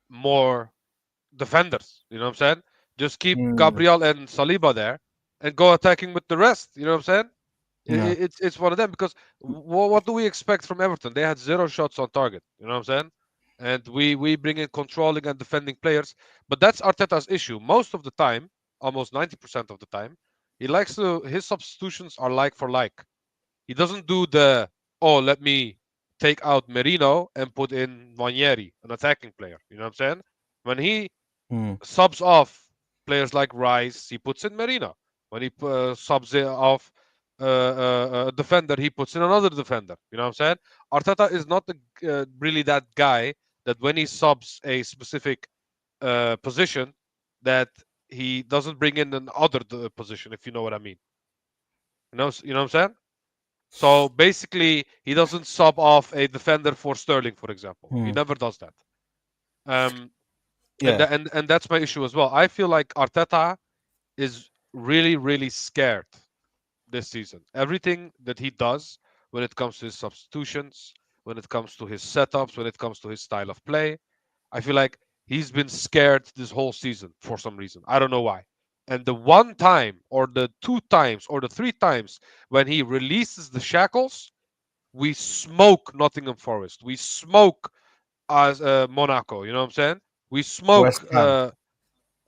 more defenders. You know what I'm saying? Just keep Mm, Gabriel and Saliba there and go attacking with the rest. You know what I'm saying? yeah. It's one of them because what do we expect from Everton? They had zero shots on target. You know what I'm saying? And we bring in controlling and defending players, but that's Arteta's issue. Most of the time, almost 90% of the time, he likes to his substitutions are like for like. He doesn't do the let me take out Merino and put in Wanieri, an attacking player. You know what I'm saying? When he Mm, subs off players like Rice, he puts in Merino. When he subs off a defender, he puts in another defender. You know what I'm saying? Arteta is not really that guy that when he subs a specific position, that he doesn't bring in another position. If you know what I mean, you know what I'm saying? So basically, he doesn't sub off a defender for Sterling, for example. He mm. never does that. Um, and Yeah. that's my issue as well. I feel like Arteta is really, really scared this season. Everything that he does when it comes to his substitutions, when it comes to his setups, when it comes to his style of play. I feel like he's been scared this whole season for some reason. I don't know why. And the one time, or the two times, or the three times when he releases the shackles, we smoke Nottingham Forest. We smoke as Monaco. You know what I'm saying? We West smoke. Ham.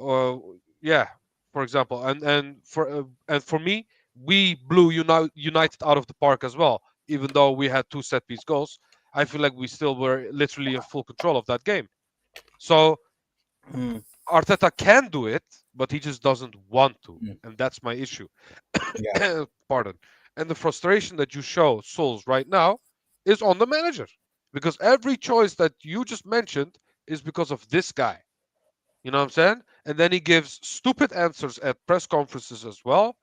Uh, yeah, for example, and for me, we blew United out of the park as well. Even though we had two set piece goals, I feel like we still were literally in full control of that game. So Mm, Arteta can do it, but he just doesn't want to, mm, and that's my issue. yeah, Pardon. And the frustration that you show Souls right now is on the manager, because every choice that you just mentioned is because of this guy. You know what I'm saying? And then he gives stupid answers at press conferences as well.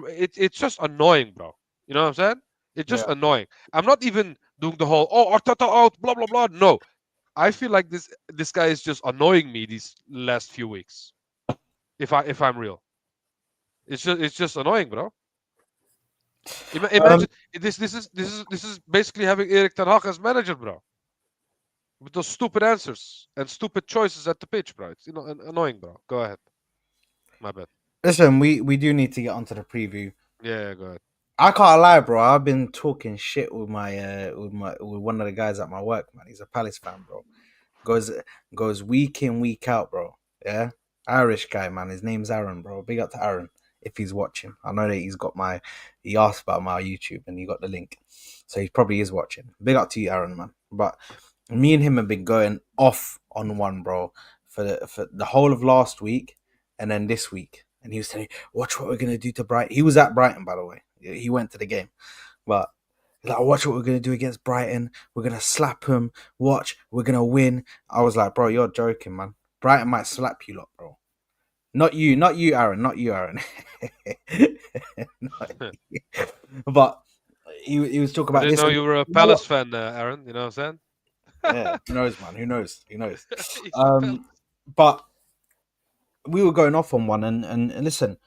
It's just annoying, bro. You know what I'm saying? It's just yeah. annoying. I'm not even doing the whole Arteta out, blah blah blah. No, I feel like this guy is just annoying me these last few weeks. If I'm real, it's just annoying, bro. Um, Imagine this is basically having Erik Ten Hag as manager, bro, with those stupid answers and stupid choices at the pitch, bro. It's annoying, bro. Go ahead, my bad. listen, we do need to get onto the preview. Yeah, go ahead. I can't lie, bro. I've been talking shit with with one of the guys at my work, man. He's a Palace fan, bro. Goes goes week in, week out, bro. Yeah. Irish guy, man. His name's Aaron, bro. Big up to Aaron if he's watching. I know that he asked about my YouTube and he got the link. So he probably is watching. Big up to you, Aaron, man. But me and him have been going off on one, bro, for the whole of last week and then this week. And he was saying, watch what we're gonna do to Brighton. He was at Brighton, by the way. He went to the game. But like, watch what we're gonna do against Brighton. We're gonna slap them. Watch, we're gonna win. I was like, bro, you're joking, man. Brighton might slap you, lot, bro. Not you, Aaron. Not you, Aaron. Not you. But he was talking I about didn't this. know And you were a you know what? Palace fan, Aaron. You know what I'm Yeah, saying? who knows, man? Who knows? Who knows? He's a Palace. But we were going off on one, and listen,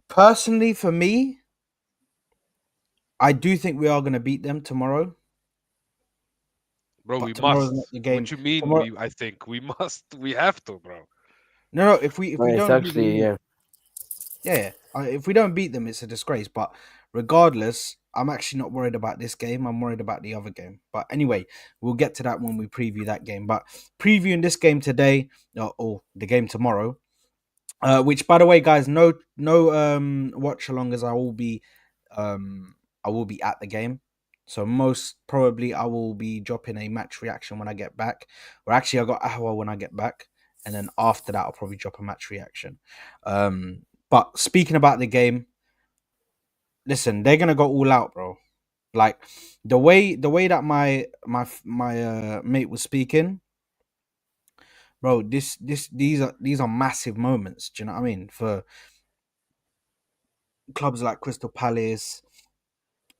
personally, for me, I do think we are going to beat them tomorrow. Bro, we But tomorrow's not must. the game. What you mean? Tomorrow, I think we must. We have to, bro. no. If we It's don't beat them, actually, yeah. yeah. If we don't beat them, it's a disgrace. But regardless, I'm actually not worried about this game. I'm worried about the other game. But anyway, we'll get to that when we preview that game. But previewing this game today, or the game tomorrow, which by the way, guys, no watch along as I will be at the game. So most probably I will be dropping a match reaction when I get back. Or actually I got Ahwa when I get back. And then after that I'll probably drop a match reaction. But speaking about the game, listen, they're gonna go all out, bro. Like the way that my mate was speaking, bro, these are massive moments. Do you know what I mean? For clubs like Crystal Palace,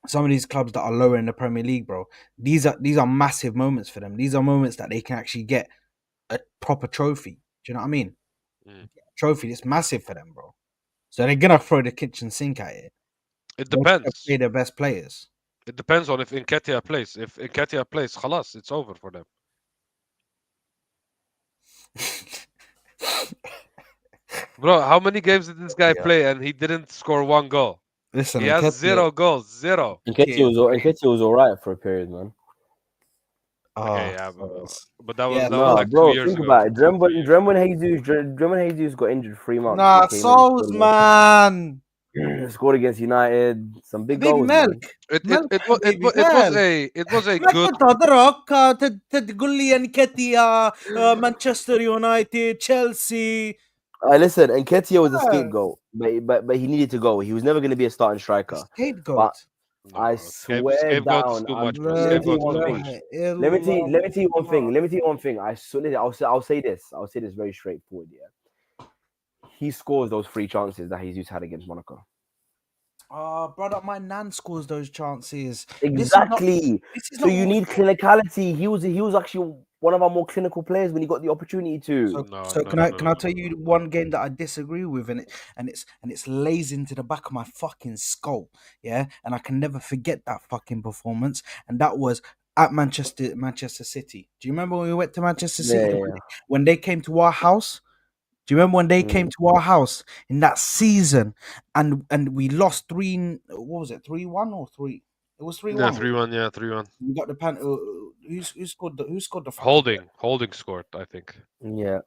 some of these clubs that are lower in the Premier League, bro, these are massive moments for them. These are moments that they can actually get a proper trophy. Do you know what I mean? Mm. Trophy, it's massive for them, bro. So they're gonna throw the kitchen sink at it. It They're gonna play depends. their best players. It depends on if Nketiah plays. If Nketiah plays, خلاص, it's over for them. Bro, how many games did this guy Yeah. play and he didn't score one goal? Listen, He has Nketiah, 0 goals, zero. Nketiah was all right for a period, man. Okay, oh, yeah, but that was yeah, that was No, so like 2 bro, years think ago, about it. 2 3 years. Dremen Jesus got injured 3 months. He nah, came in, souls, man. scored against United, some big Baby goals, man. milk. It Milk it the was it baby was it was milk. a ما good. كنت أدرك تقول لي انكتيا مانشستر يونايتد تشيلسي. Listen, Nketiah was a Yeah, scapegoat, but he needed to go. He was never going to be a starting striker. But scapegoat. I No, swear scapegoat is down, too much, bro. let me لا tell you Scapegoat is one too thing. much. إله إلا Let me tell you one thing. الله. Let me tell you one thing. I'll say this. I'll say this very straightforward. Yeah, he scores those 3 chances that Jesus had against Monaco. Brother, my nan scores those chances. This is not. Exactly. This is So not you what. need clinicality. He was actually one of our more clinical players when he got the opportunity to. No, So no, can no, I no, no, tell no, no. you one game that I disagree with, and it's lays into the back of my fucking skull, yeah, and I can never forget that fucking performance, and that was at Manchester City. Do you remember when we went to Manchester Yeah, City yeah, when they came to our house? Do you remember when they yeah. came to our house in that season, and we lost three? What was it? 3-1 or three? It was three Yeah, one. 3-1. Yeah, 3-1. We got the pen. Who scored the fucking goal? Holding scored, I think. Yeah.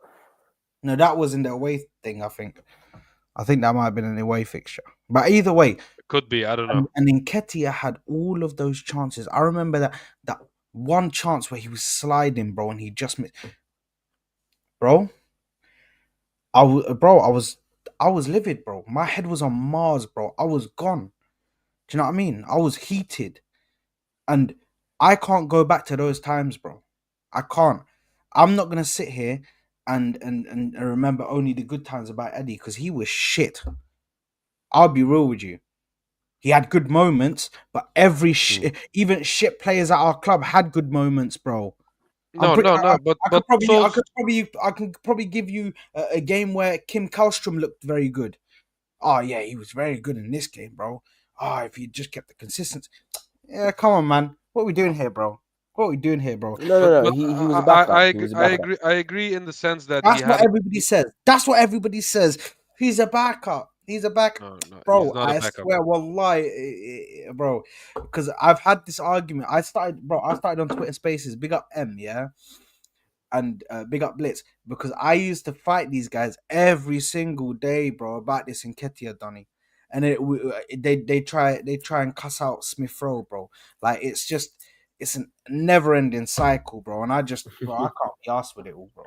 No, that was in the away thing. I think that might have been an away fixture. But either way, Could be. I don't know. and Nketiah had all of those chances. I remember that one chance where he was sliding, bro, and he just missed. Bro, I was livid, bro. My head was on Mars, bro. I was gone. Do you know what I mean? I was heated, and I can't go back to those times, bro. I can't. I'm not gonna sit here and remember only the good times about Eddie because he was shit. I'll be real with you. He had good moments, but Mm. even shit players at our club had good moments, bro. I'm No, pretty. no, no. But I can probably give you a game where Kim Kallstrom looked very good. Oh yeah, he was very good in this game, bro. Oh, if he just kept the consistency. Yeah, come on, man. What are we doing here, bro? What are we doing here, bro? No, but no, no. but He was a I backup. He agree. was a I backup. agree. I agree in the sense that he That's what had a everybody says. That's what everybody says. He's a backup. He's a backup. no, no. He's Bro, not a I backup. swear, wallahi, bro, because I've had this argument. I started on Twitter Spaces. Big up M, yeah, and big up Blitz because I used to fight these guys every single day, bro, about this Nketiah Donny, and they try and cuss out Smith Rowe, bro. Like it's a never ending cycle, bro. And I can't be asked with it all, bro.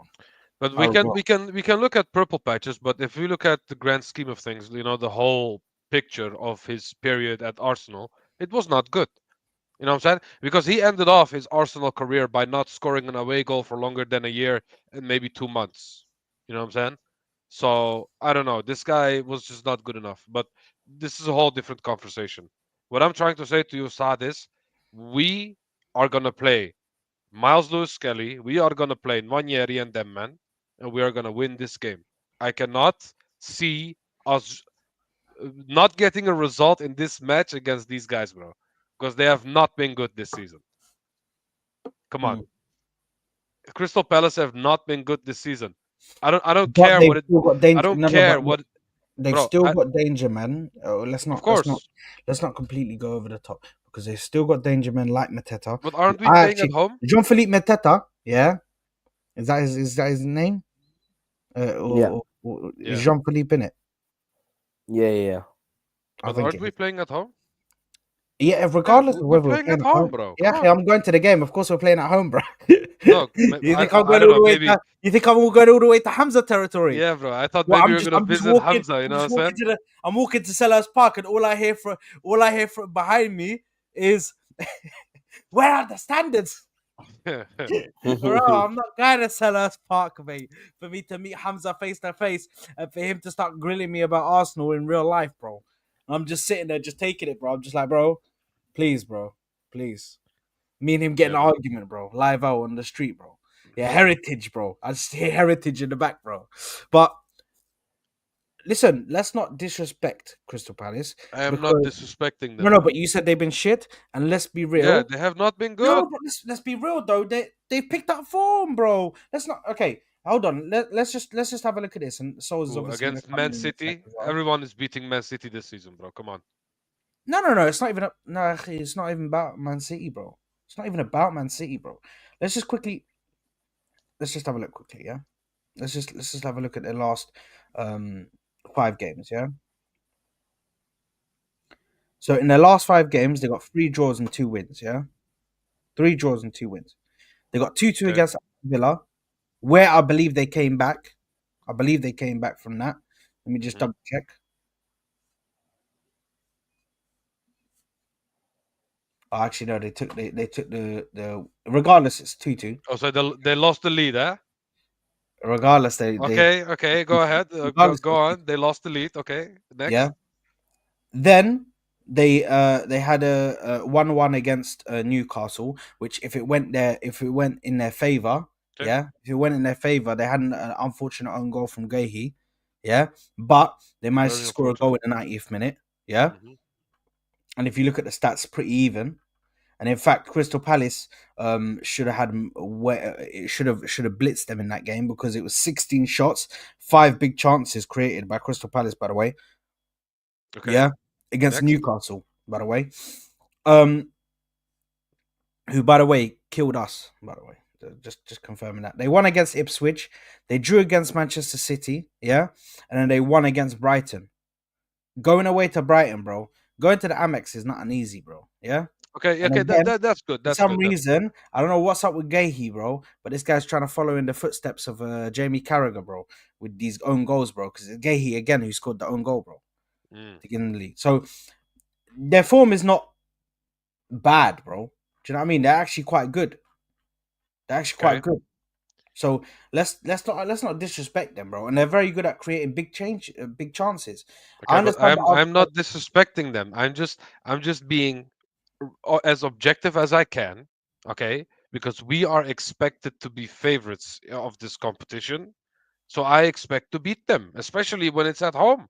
But I regret. we can look at purple patches. But if we look at the grand scheme of things, the whole picture of his period at Arsenal, it was not good. You know what I'm saying? Because he ended off his Arsenal career by not scoring an away goal for longer than a year and maybe 2 months. You know what I'm saying? So I don't know. This guy was just not good enough. But this is a whole different conversation. What I'm trying to say to you, Saad, is we are gonna play Miles Lewis Skelly. We are gonna play Nwaneri and them, man, and we are gonna win this game. I cannot see us not getting a result in this match against these guys, bro, because they have not been good this season. Come on, Mm. Crystal Palace have not been good this season. I don't But care they've what it. still got I danger. don't No, no, care but what, they've bro. still got danger, man. Of course, Let's not completely go over the top because they've still got danger men like Mateta. but aren't we I playing at actually home? Jean-Philippe Mateta, yeah, is that his name? Yeah, Is Yeah, Jean-Philippe in it? yeah, yeah, yeah. I but think aren't it we is. playing at home? Yeah, Yeah, regardless of we're whether we're playing at playing at home, home. bro. Yeah, Come okay, on. I'm going to the game. Of course, we're playing at home, bro. No, You think I'm I going don't all know. the way to? Maybe You think I'm going all the way to Hamza territory? yeah, bro. I thought Well, maybe you're gonna visit Hamza. You I'm know what just I'm walking saying? to I'm walking to Sellers Park, and all I hear from behind me is, "Where are the standards?" Bro, I'm not going to Sellers Park, mate, for me to meet Hamza face to face and for him to start grilling me about Arsenal in real life, bro. I'm just sitting there, just taking it, bro. I'm just like, bro, please, bro, please. Me and him getting Yeah, an man. argument, bro, live out on the street, bro. Yeah, heritage, bro. I just hear heritage in the back, bro. But listen, let's not disrespect Crystal Palace I am not because disrespecting no, them, no. man. But you said they've been shit, and let's be Yeah, real. they have not been No, good. but let's be real though. They picked up form, bro. Let's not. Okay, hold on. Let's just have a look at this. And Souls is Who obviously going to against come Man in a sec City? as well. Everyone is beating Man City this season, bro. Come on. No, no, no. It's not even. No, akhi, it's not even about Man City, bro. It's not even about Man City, bro. Let's just quickly. Let's just have a look quickly. Yeah. Let's just have a look at their last um 5 games. Yeah. So in their last 5 games, they got 3 draws and 2 wins. Yeah. 3 draws and 2 wins. They got 2-2 Okay. against Villa, where I believe they came back. I believe they came back from that. Let me just Mhm. double check. Oh, actually, no, they took the regardless, it's 2-2. Oh, so they lost the lead, eh? Regardless, they Okay, okay. Go ahead. regardless, Go on. They lost the lead. Okay. yeah. Next. Then they had a 1-1 against Newcastle, which if it went in their favor, Okay. Yeah, if it went in their favor, they had an unfortunate own goal from Gahey. Yeah, but they managed to Very score a goal unfortunate. in the 90th minute. Yeah, Hmm. and if you look at the stats, pretty even. And in fact, Crystal Palace should have had it should have blitzed them in that game because it was 16 shots, 5 big chances created by Crystal Palace. By the way, Okay. yeah, against Next. Newcastle. By the way, um, who by the way killed us. By the way, just confirming that they won against Ipswich, they drew against Manchester City, yeah, and then they won against Brighton. Going away to Brighton, bro. Going to the Amex is not an easy, bro. Yeah, Okay. and Okay. again, That's good. for That's some good. That's good. reason, I don't know what's up with Gahey, bro, but this guy's trying to follow in the footsteps of Jamie Carragher, bro, with these own goals, bro. Because it's Gahey again who scored the own goal, bro, Mm. to get in the league. So their form is not bad, bro. Do you know what I mean? They're actually quite good. They're actually quite Okay. good. So let's not disrespect them, bro. And they're very good at creating big chances. I Okay. But understand the I'm other. not disrespecting them. I'm just being as objective as I can. Okay. Because we are expected to be favorites of this competition. So I expect to beat them, especially when it's at home.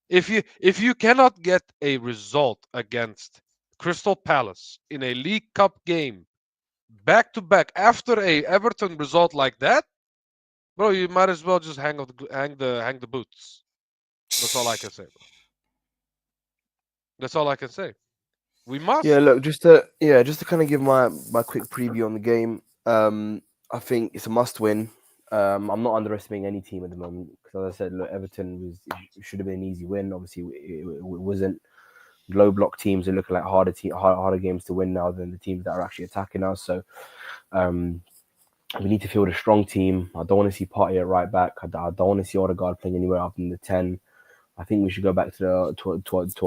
If you cannot get a result against Crystal Palace in a League Cup game back to back after a Everton result like that, bro, you might as well just hang the boots. That's all I can say, bro. That's all I can say. We Yeah, must. look, just to kind of give my quick preview on the game. I think it's a must win. I'm not underestimating any team at the moment because, as I said, look, Everton should have been an easy win. Obviously, it wasn't. Low block teams are looking like harder games to win now than the teams that are actually attacking us. So um, we need to field a strong team. I don't want to see Partey at right back. I don't want to see Odegaard playing anywhere up in the 10. I think we should go back to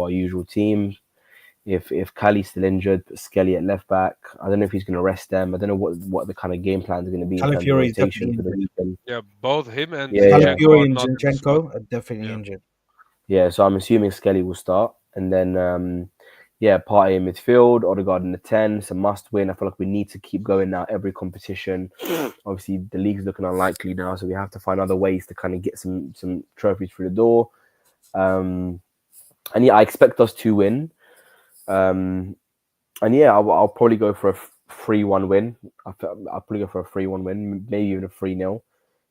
our usual team. If Cali's still injured, put Skelly at left back. I don't know if he's going to rest them. I don't know what the kind of game plans are going to be in terms of Calafiori is rotation definitely for the injured. weekend. Yeah, both him and Yeah, yeah, Zinchenko Calafiori are and not in the squad. Zinchenko are definitely Yeah. injured. yeah. So I'm assuming Skelly will start, and then yeah, Partey in midfield, Odegaard in the 10. It's a must win. I feel like we need to keep going now every competition. Obviously, the league's looking unlikely now, so we have to find other ways to kind of get some trophies through the door. Um, and yeah, I expect us to win. Um, and yeah, I'll probably go for a 3-1 win. I'll probably go for a 3-1 win, maybe even a 3-0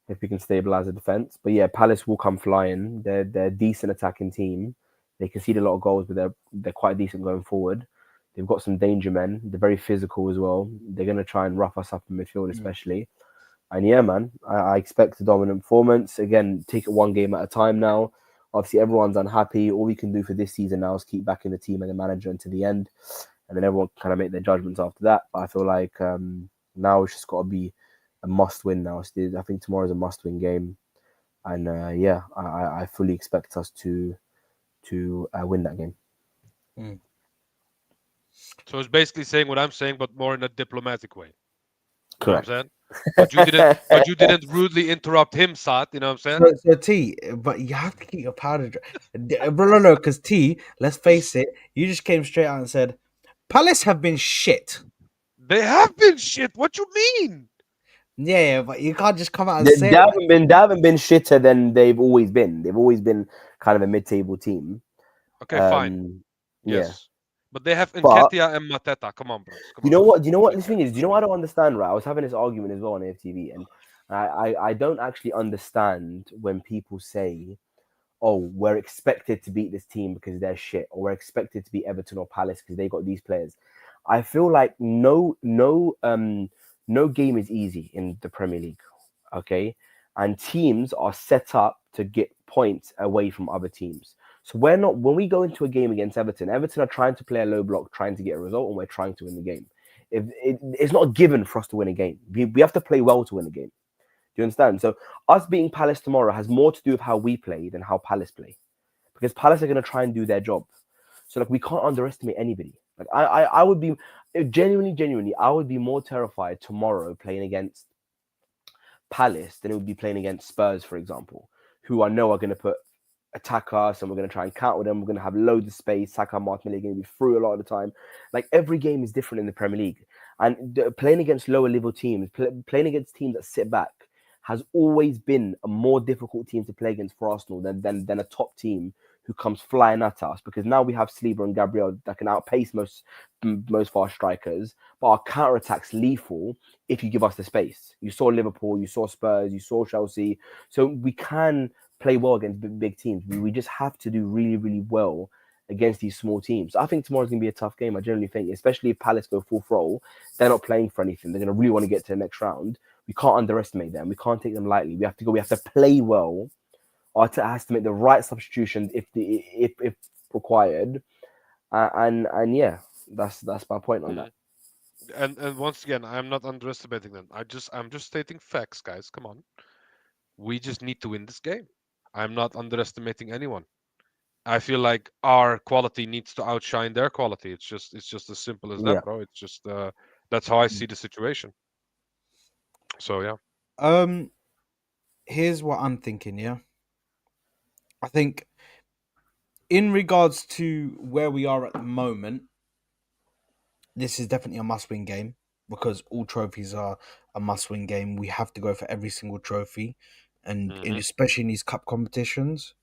if we can stabilize the defense. But yeah, Palace will come flying. They're a decent attacking team. They concede a lot of goals, but they're quite decent going forward. They've got some danger men. They're very physical as well. They're going to try and rough us up in midfield, Mm. especially. And yeah, man, I expect a dominant performance. Again, take it one game at a time now. Obviously, everyone's unhappy. All we can do for this season now is keep backing the team and the manager until the end, and then everyone can kind of make their judgments after that. But I feel like now it's just got to be a must win now. I think tomorrow's a must win game, and yeah, I fully expect us to win that game. Mm. So it's basically saying what I'm saying, but more in a diplomatic way. You know what I'm Correct. saying? But you didn't rudely interrupt him, Sat. You know what I'm saying? So T, but you have to keep your powder dry. Bro, no, because T, let's face it, you just came straight out and said, Palace have been shit. They have been shit. What you mean? Yeah, but you can't just come out and They, say they it like haven't been they haven't been shitter than they've always been. They've always been kind of a mid-table team. Okay, fine. Um, yeah, Yes. But they have but Nketiah and Mateta. Come on, bros. Come you on. know what? Do you know what Like this thing is? Do you know what I don't understand? Right, I was having this argument as well on AFTV, and I don't actually understand when people say, "Oh, we're expected to beat this team because they're shit," or "We're expected to beat Everton or Palace because they got these players." I feel like no game is easy in the Premier League. Okay, and teams are set up to get points away from other teams. So we're not when we go into a game against Everton. Everton are trying to play a low block, trying to get a result, and we're trying to win the game. It's not given for us to win a game. We have to play well to win a game. Do you understand? So us beating Palace tomorrow has more to do with how we play than how Palace play, because Palace are going to try and do their job. So like we can't underestimate anybody. Like I would be genuinely, I would be more terrified tomorrow playing against Palace than it would be playing against Spurs, for example, who I know are going to put attack us and we're going to try and counter them. We're going to have loads of space. Saka and Martinelli are going to be through a lot of the time. Like every game is different in the Premier League. And playing against lower level teams, playing against teams that sit back has always been a more difficult team to play against for Arsenal than a top team who comes flying at us, because now we have Saliba and Gabriel that can outpace most fast strikers, but our counter attacks lethal if you give us the space. You saw Liverpool, you saw Spurs, you saw Chelsea, so we can play well against big teams. We just have to do really, really well against these small teams. I think tomorrow's going to be a tough game. I generally think, especially if Palace go full throttle, they're not playing for anything. They're going to really want to get to the next round. We can't underestimate them. We can't take them lightly. We have to play well. Arteta has to make the right substitutions if required. And yeah, that's my point on that. And once again, I'm not underestimating them. I'm just stating facts, guys. Come on. We just need to win this game. I'm not underestimating anyone. I feel like our quality needs to outshine their quality. It's just as simple as Yeah. that, bro. It's just that's how I see the situation. So yeah. Here's what I'm thinking. Yeah, I think in regards to where we are at the moment, this is definitely a must-win game because all trophies are a must-win game. We have to go for every single trophy, and Hmm. especially in these cup competitions,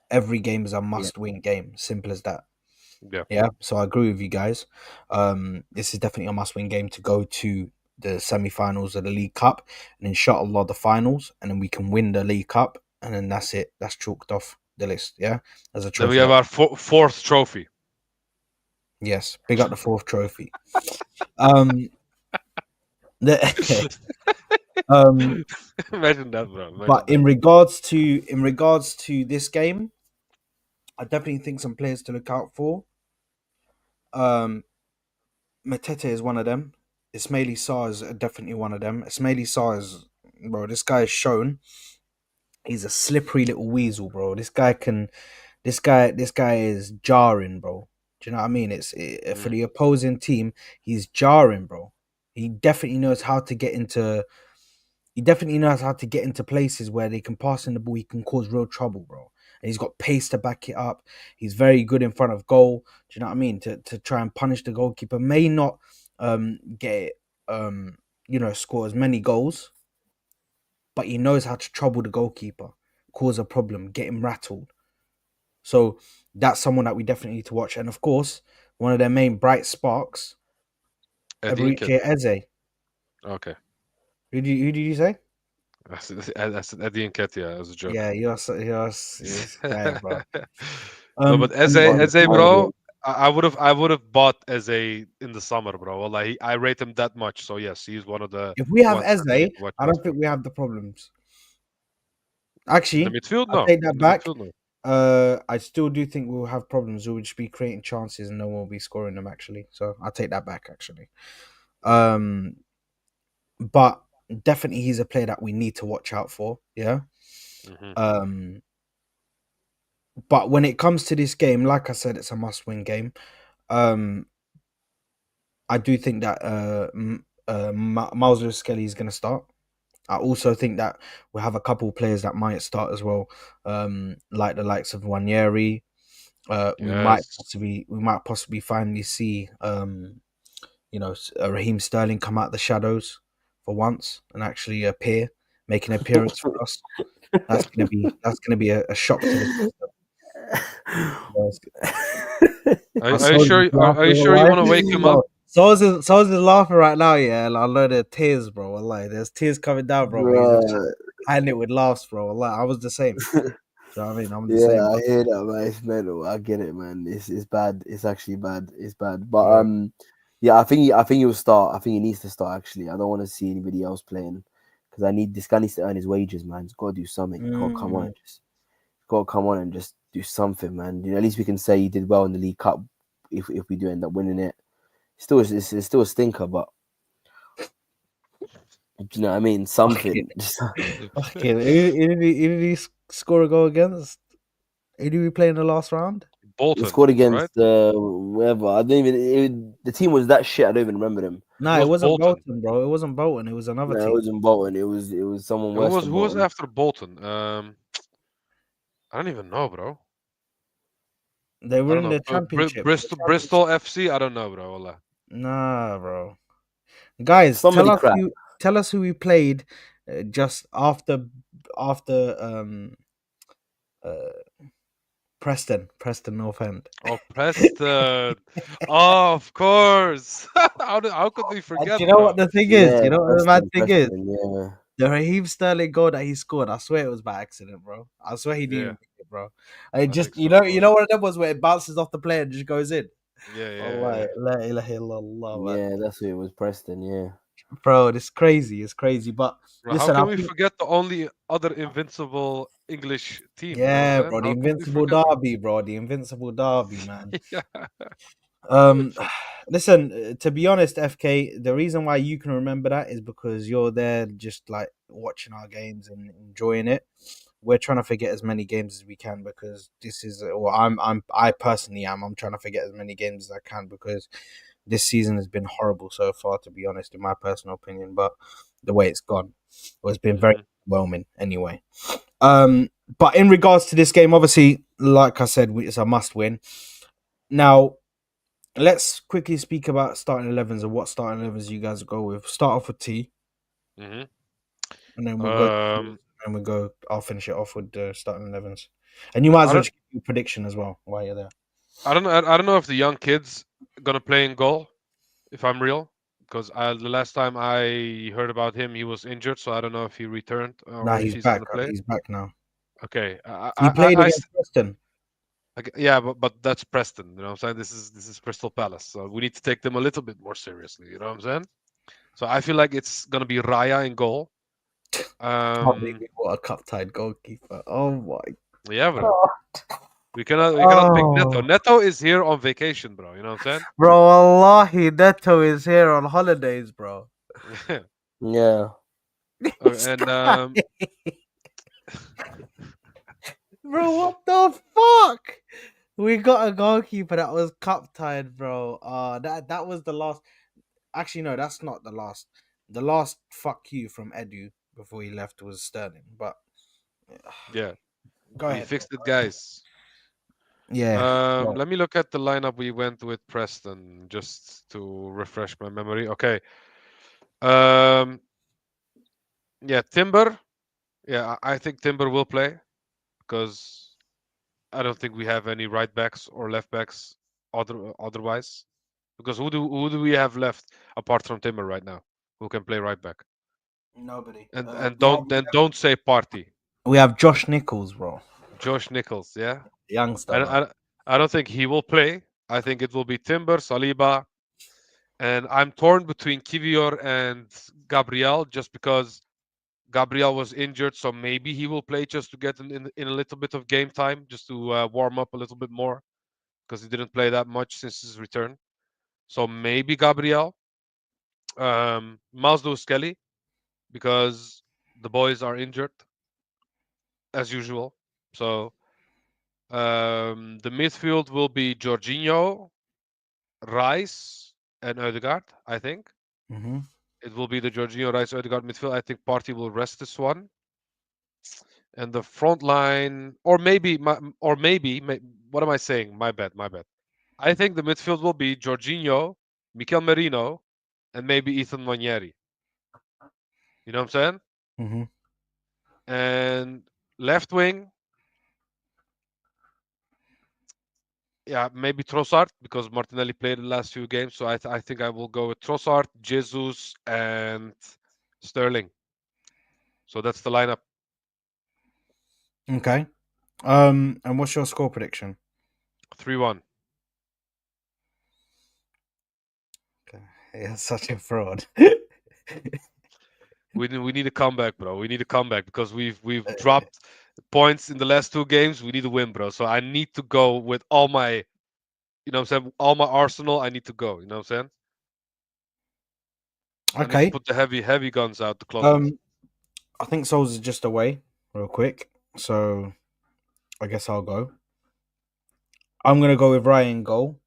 every game is a Yeah. must-win game. Simple as that. Yeah. Yeah, so I agree with you guys. This is definitely a must-win game to go to the semi-finals of the League Cup, and inshallah the finals, and then we can win the League Cup, and then that's it. That's chalked off the list. Yeah, as a Then we trophy. have our fourth trophy. Yes, big up the fourth trophy. Um, the, Imagine that, bro. but Imagine that. in regards to this game, I definitely think some players to look out for. Um, Matete is one of them. Ismaili Sarr is definitely one of them. Ismaili Sarr is, bro. This guy is shown. He's a slippery little weasel, bro. This guy can. This guy is jarring, bro. Do you know what I mean? For Mm. the opposing team, he's jarring, bro. He definitely knows how to get into. He definitely knows how to get into places where they can pass in the ball. He can cause real trouble, bro. And he's got pace to back it up. He's very good in front of goal. Do you know what I mean? To try and punish the goalkeeper. May not get score as many goals, but he knows how to trouble the goalkeeper, cause a problem, get him rattled. So that's someone that we definitely need to watch. And of course, one of their main bright sparks, Eddie and Kid. Eberiche Eze. Okay. Who did you say? I said Eddie and Kid, yeah, as a joke. Yeah, you're guy, bro. No, but And Eze, bro, Understandable. I would have bought Eze in the summer, bro. Well, I rate him that much. So yes, he's one of the if we have ones that we need Eze, to watch I out don't for. think we have the problems. In the Actually, midfield, I'll no. take In that the back. midfield, no. I still do think we'll have problems. We'll just be creating chances and no one will be scoring them. Actually, so I'll take that back. Actually, um, but definitely he's a player that we need to watch out for. Yeah. Hmm. Um, but when it comes to this game, like I said, it's a must-win game. Um, I do think that Miles Lewis-Skelly is going to start. I also think that we'll have a couple of players that might start as well, like the likes of Wanyeri. We might Yes. possibly finally see Raheem Sterling come out the shadows for once and actually appear, make an appearance for us. That's gonna be a shock to the system. Are, My are you soul is sure? Are laughing. you sure you want to wake him up? Soul's is laughing right now. Yeah, and I know there are tears, bro. Like there's tears coming down, bro. But he's actually Bruh. hiding it with laughs, bro. Like I was the same. Do you know what I mean? I'm the Yeah, same. I hear that, man. It's mental. I get it, man. It's bad. It's actually bad. It's bad. But Yeah. yeah, I think he'll start. I think he needs to start. Actually, I don't want to see anybody else playing because this guy needs to earn his wages, man. He's got to do something. He's got to come on Mm. and just do something, man. You know, at least we can say he did well in the League Cup if we do end up winning it. It's still a stinker, but do you know what I mean? Okay. Something. Just Okay. Who did he score a goal against? Who did we play in the last round? he Bolton, scored right? against whoever. I don't even. The team was that shit. I don't even remember them. It No, it was wasn't Bolton. Bolton, bro. It wasn't Bolton. It was another No, it team. wasn't Bolton. It was someone Who worse was than who was Bolton. after Bolton? I don't even know, bro. They I were don't in know. the championship. The Bristol FC. I don't know, bro. Wallah. Nah, bro. Guys, Somebody crap. tell us who we played just after uh Preston North End. Oh, Preston. Oh, of course. How could we And do forget, you know what bro? the thing is? Yeah, You know what the mad Preston, thing is? Preston. Yeah, The Raheem Sterling goal that he scored, I swear it was by accident, bro. I swear he didn't Yeah, even make it, bro. I I just think so as you well. know what it was where it bounces off the player and just goes in. Yeah, Oh yeah, my, yeah. la ilaha illallah, man. yeah. That's who it was. Preston. Yeah. Bro, it's crazy. It's crazy. But Bro, how listen, I can we think forget the only other invincible English team? You know what yeah, I'm saying? bro, the How could we invincible forget them? derby, bro, the invincible derby, man. Yeah. Um, listen, to be honest, FK, the reason why you can remember that is because you're there just like watching our games and enjoying it. We're trying to forget as many games as we can because this is, well, I personally am. I'm trying to forget as many games as I can because this season has been horrible so far, to be honest, in my personal opinion. But the way it's gone, well, it's been very Hmm. overwhelming anyway. Um, but in regards to this game, obviously, like I said, it's a must win. Now, let's quickly speak about starting 11s and what starting 11s you guys go with. Start off with T, Hmm. and then we'll go Um, and we go. I'll finish it off with the starting 11s, and you might I as well don't, just give your prediction as well while you're there. I don't know if the young kids gonna play in goal. If I'm real, because the last time I heard about him, he was injured, so I don't know if he returned Nah, or if he's he's back. gonna play. He's back now. Okay, He played against Preston. yeah, but that's Preston. You know what I'm saying? This is Crystal Palace, so we need to take them a little bit more seriously. You know what I'm saying? So I feel like it's gonna be Raya in goal. Can't believe Um, we got a cup tied goalkeeper. Oh my yeah, bro. god. We cannot pick Neto. Oh, Neto is here on vacation, bro. You know what I'm bro, Wallahi, Neto is here on holidays, bro. saying? Yeah. This And guy. Bro, what the fuck? We got a goalkeeper that was cup tied, bro. That was the last. Actually, no, that's not the last. The last fuck you from Edu before he left was Sterling. But yeah, go we ahead, bro. fixed it, guys. Yeah. Go Let me look at the lineup we went with Preston just to refresh my memory. Okay. Um, yeah, Timber. Yeah, I think Timber will play because I don't think we have any right backs or left backs otherwise. Because who do we have left apart from Timber right now who can play right back? Nobody. And don't say Party. We have Josh Nichols, bro. Josh Nichols, yeah. Youngster, I bro. I I don't think he will play. I think it will be Timber, Saliba, and I'm torn between Kivior and Gabriel just because Gabriel was injured, so maybe he will play just to get in a little bit of game time, just to warm up a little bit more because he didn't play that much since his return. So maybe Gabriel, Mazdo Skelly, because the boys are injured as usual. So the midfield will be Jorginho, Rice, and Odegaard. I think Mm-hmm. it will be the Jorginho, Rice, Odegaard midfield. I think Party will rest this one. And the front line, what am I saying? My bad, my bad. I think the midfield will be Jorginho, Mikel Merino, and maybe Ethan Manieri. You know what I'm saying? Mm-hmm. And left wing, yeah, maybe Trossard because Martinelli played the last few games. So I think I will go with Trossard, Jesus, and Sterling. So that's the lineup. Okay. And what's your score prediction? 3-1. Okay. Yeah, such a fraud. We need a comeback, bro. We need a comeback because we've dropped points in the last two games. We need to win, bro. So I need to go with all my, what I'm saying, all my arsenal. I need to go. You know what I'm saying? I need to Okay. put the heavy guns out the closet. I think Souls is just away real quick. So I guess I'll go. I'm gonna go with Ryan goal.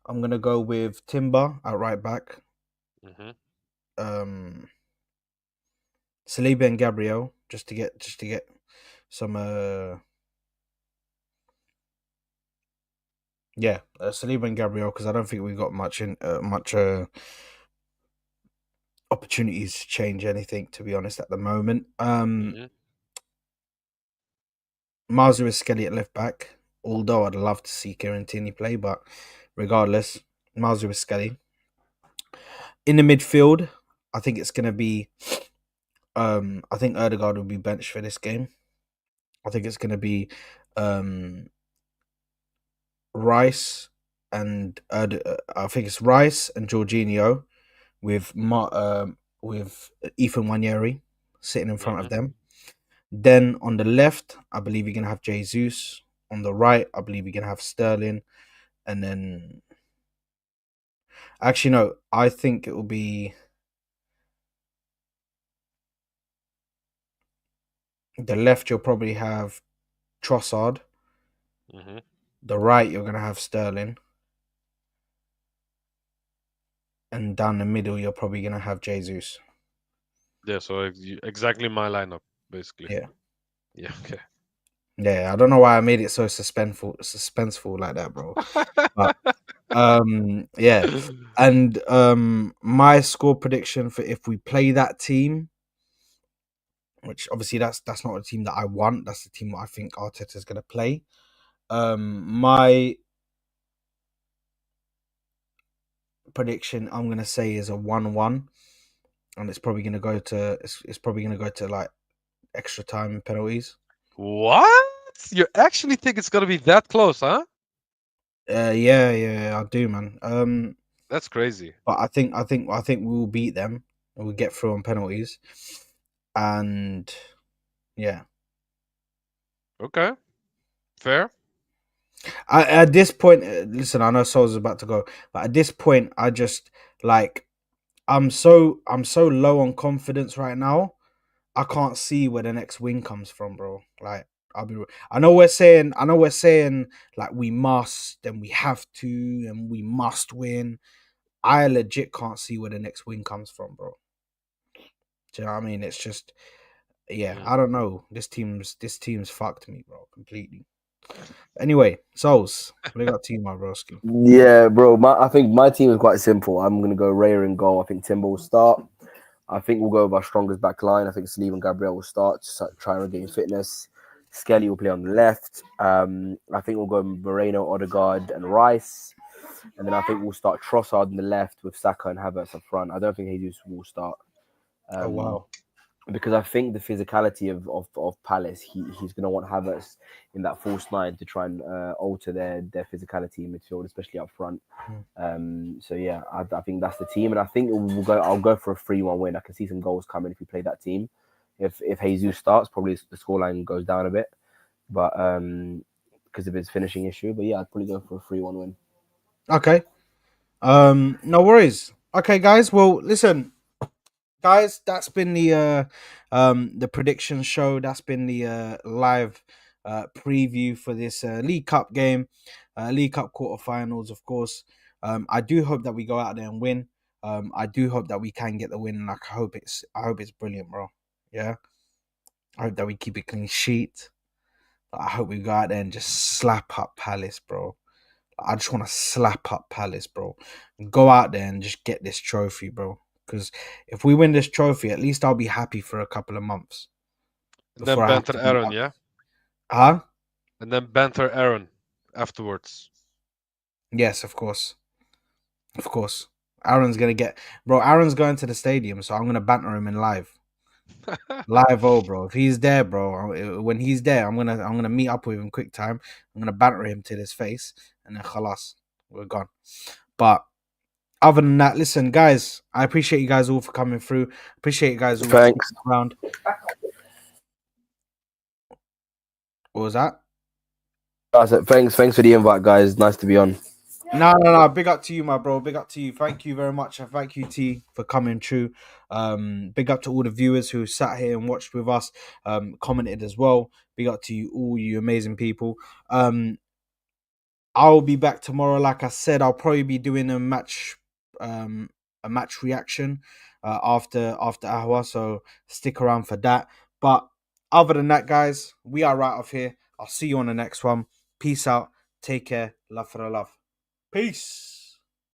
I'm gonna go with Timber at right back. Hmm. Um, Saliba and Gabriel just to get some Yeah, Saliba and Gabriel, because I don't think we got much opportunities to change anything, to be honest, at the moment. Hmm. Marzu is Skelly at left back, although I'd love to see Kieran Tierney play, but regardless, Marzu is Skelly. In the midfield, I think it's going to be. I think Erdegaard will be benched for this game. I think it's going to be um, Rice I think it's Rice and Jorginho with Ethan Wanyeri sitting in front of Hmm. them. Then on the left, I believe you're gonna have Jesus. On the right, I believe you're gonna have Sterling, and then actually no, I think it will be the left. You'll probably have Trossard. Hmm. The right, you're gonna have Sterling, and down the middle, you're probably gonna have Jesus. Yeah, so exactly my lineup, basically. Yeah, Yeah, okay. yeah. I don't know why I made it so suspenseful like that, bro. But yeah, and my score prediction for if we play that team, which obviously that's not a team that I want. That's the team that I think Arteta's going to play. My prediction I'm going to say is a 1-1, and it's probably going to go to it's probably going to go to like extra time and penalties. What? You actually think it's gonna be that close, huh? Yeah, I do, man. That's crazy. But I think we will beat them and we'll get through on penalties, and yeah. Okay, fair. At this point, listen, I know Souls is about to go, but at this point, I just like I'm so low on confidence right now. I can't see where the next win comes from, bro. Like I know we're saying like we must and we have to and we must win. I legit can't see where the next win comes from, bro. Do you know what I mean? It's just yeah, Mm. I don't know. This team's fucked me, bro, completely. Anyway, Souls, we got team, my broski. Yeah, bro. I think my team is quite simple. I'm gonna go Raya in goal. I think Timber will start. I think we'll go with our strongest back line. I think Sleeve and Gabriel will start to try and regain fitness. Skelly will play on the left. I think we'll go Moreno, Odegaard, and Rice. And then I think we'll start Trossard on the left with Saka and Havertz up front. I don't think Jesus will start. Oh Um, wow. because I think the physicality of Palace, he's going to want Havertz in that false nine to try and alter their physicality in midfield, especially up front. Mm. So yeah, I think that's the team, and I think we'll go. I'll go for a 3-1 win. I can see some goals coming if we play that team. If Jesus starts, probably the scoreline goes down a bit, but because of his finishing issue. But yeah, I'd probably go for a 3-1 win. Okay. No worries. Okay, guys. Well, listen, guys, that's been the prediction show. That's been the live preview for this League Cup game, League Cup quarterfinals, of course. I do hope that we go out there and win. I do hope that we can get the win, and I hope it's brilliant, bro. Yeah, I hope that we keep a clean sheet. I hope we go out there and just slap up Palace, bro. I just want to slap up Palace, bro. Go out there and just get this trophy, bro. Because if we win this trophy, at least I'll be happy for a couple of months And then before I have banter to be Aaron, up. yeah? Huh? And then banter Aaron afterwards. Yes, of course. Of course. Aaron's gonna get bro, Aaron's going to the stadium, so I'm gonna banter him in live. Live bro. If he's there, bro, when he's there, I'm gonna meet up with him quick time. I'm gonna banter him to his face, and then khalas, we're gone. But other than that, listen, guys, I appreciate you guys all for coming through. Appreciate you guys all for Thanks. sticking around. What was that? That's it. Thanks for the invite, guys. Nice to be on. No. Big up to you, my bro. Big up to you. Thank you very much. And thank you, T, for coming through. Big up to all the viewers who sat here and watched with us, commented as well. Big up to you, all you amazing people. I'll be back tomorrow. Like I said, I'll probably be doing a match reaction after Ahwa. So stick around for that. But other than that, guys, we are right off here. I'll see you on the next one. Peace out. Take care. Love for the love. Peace.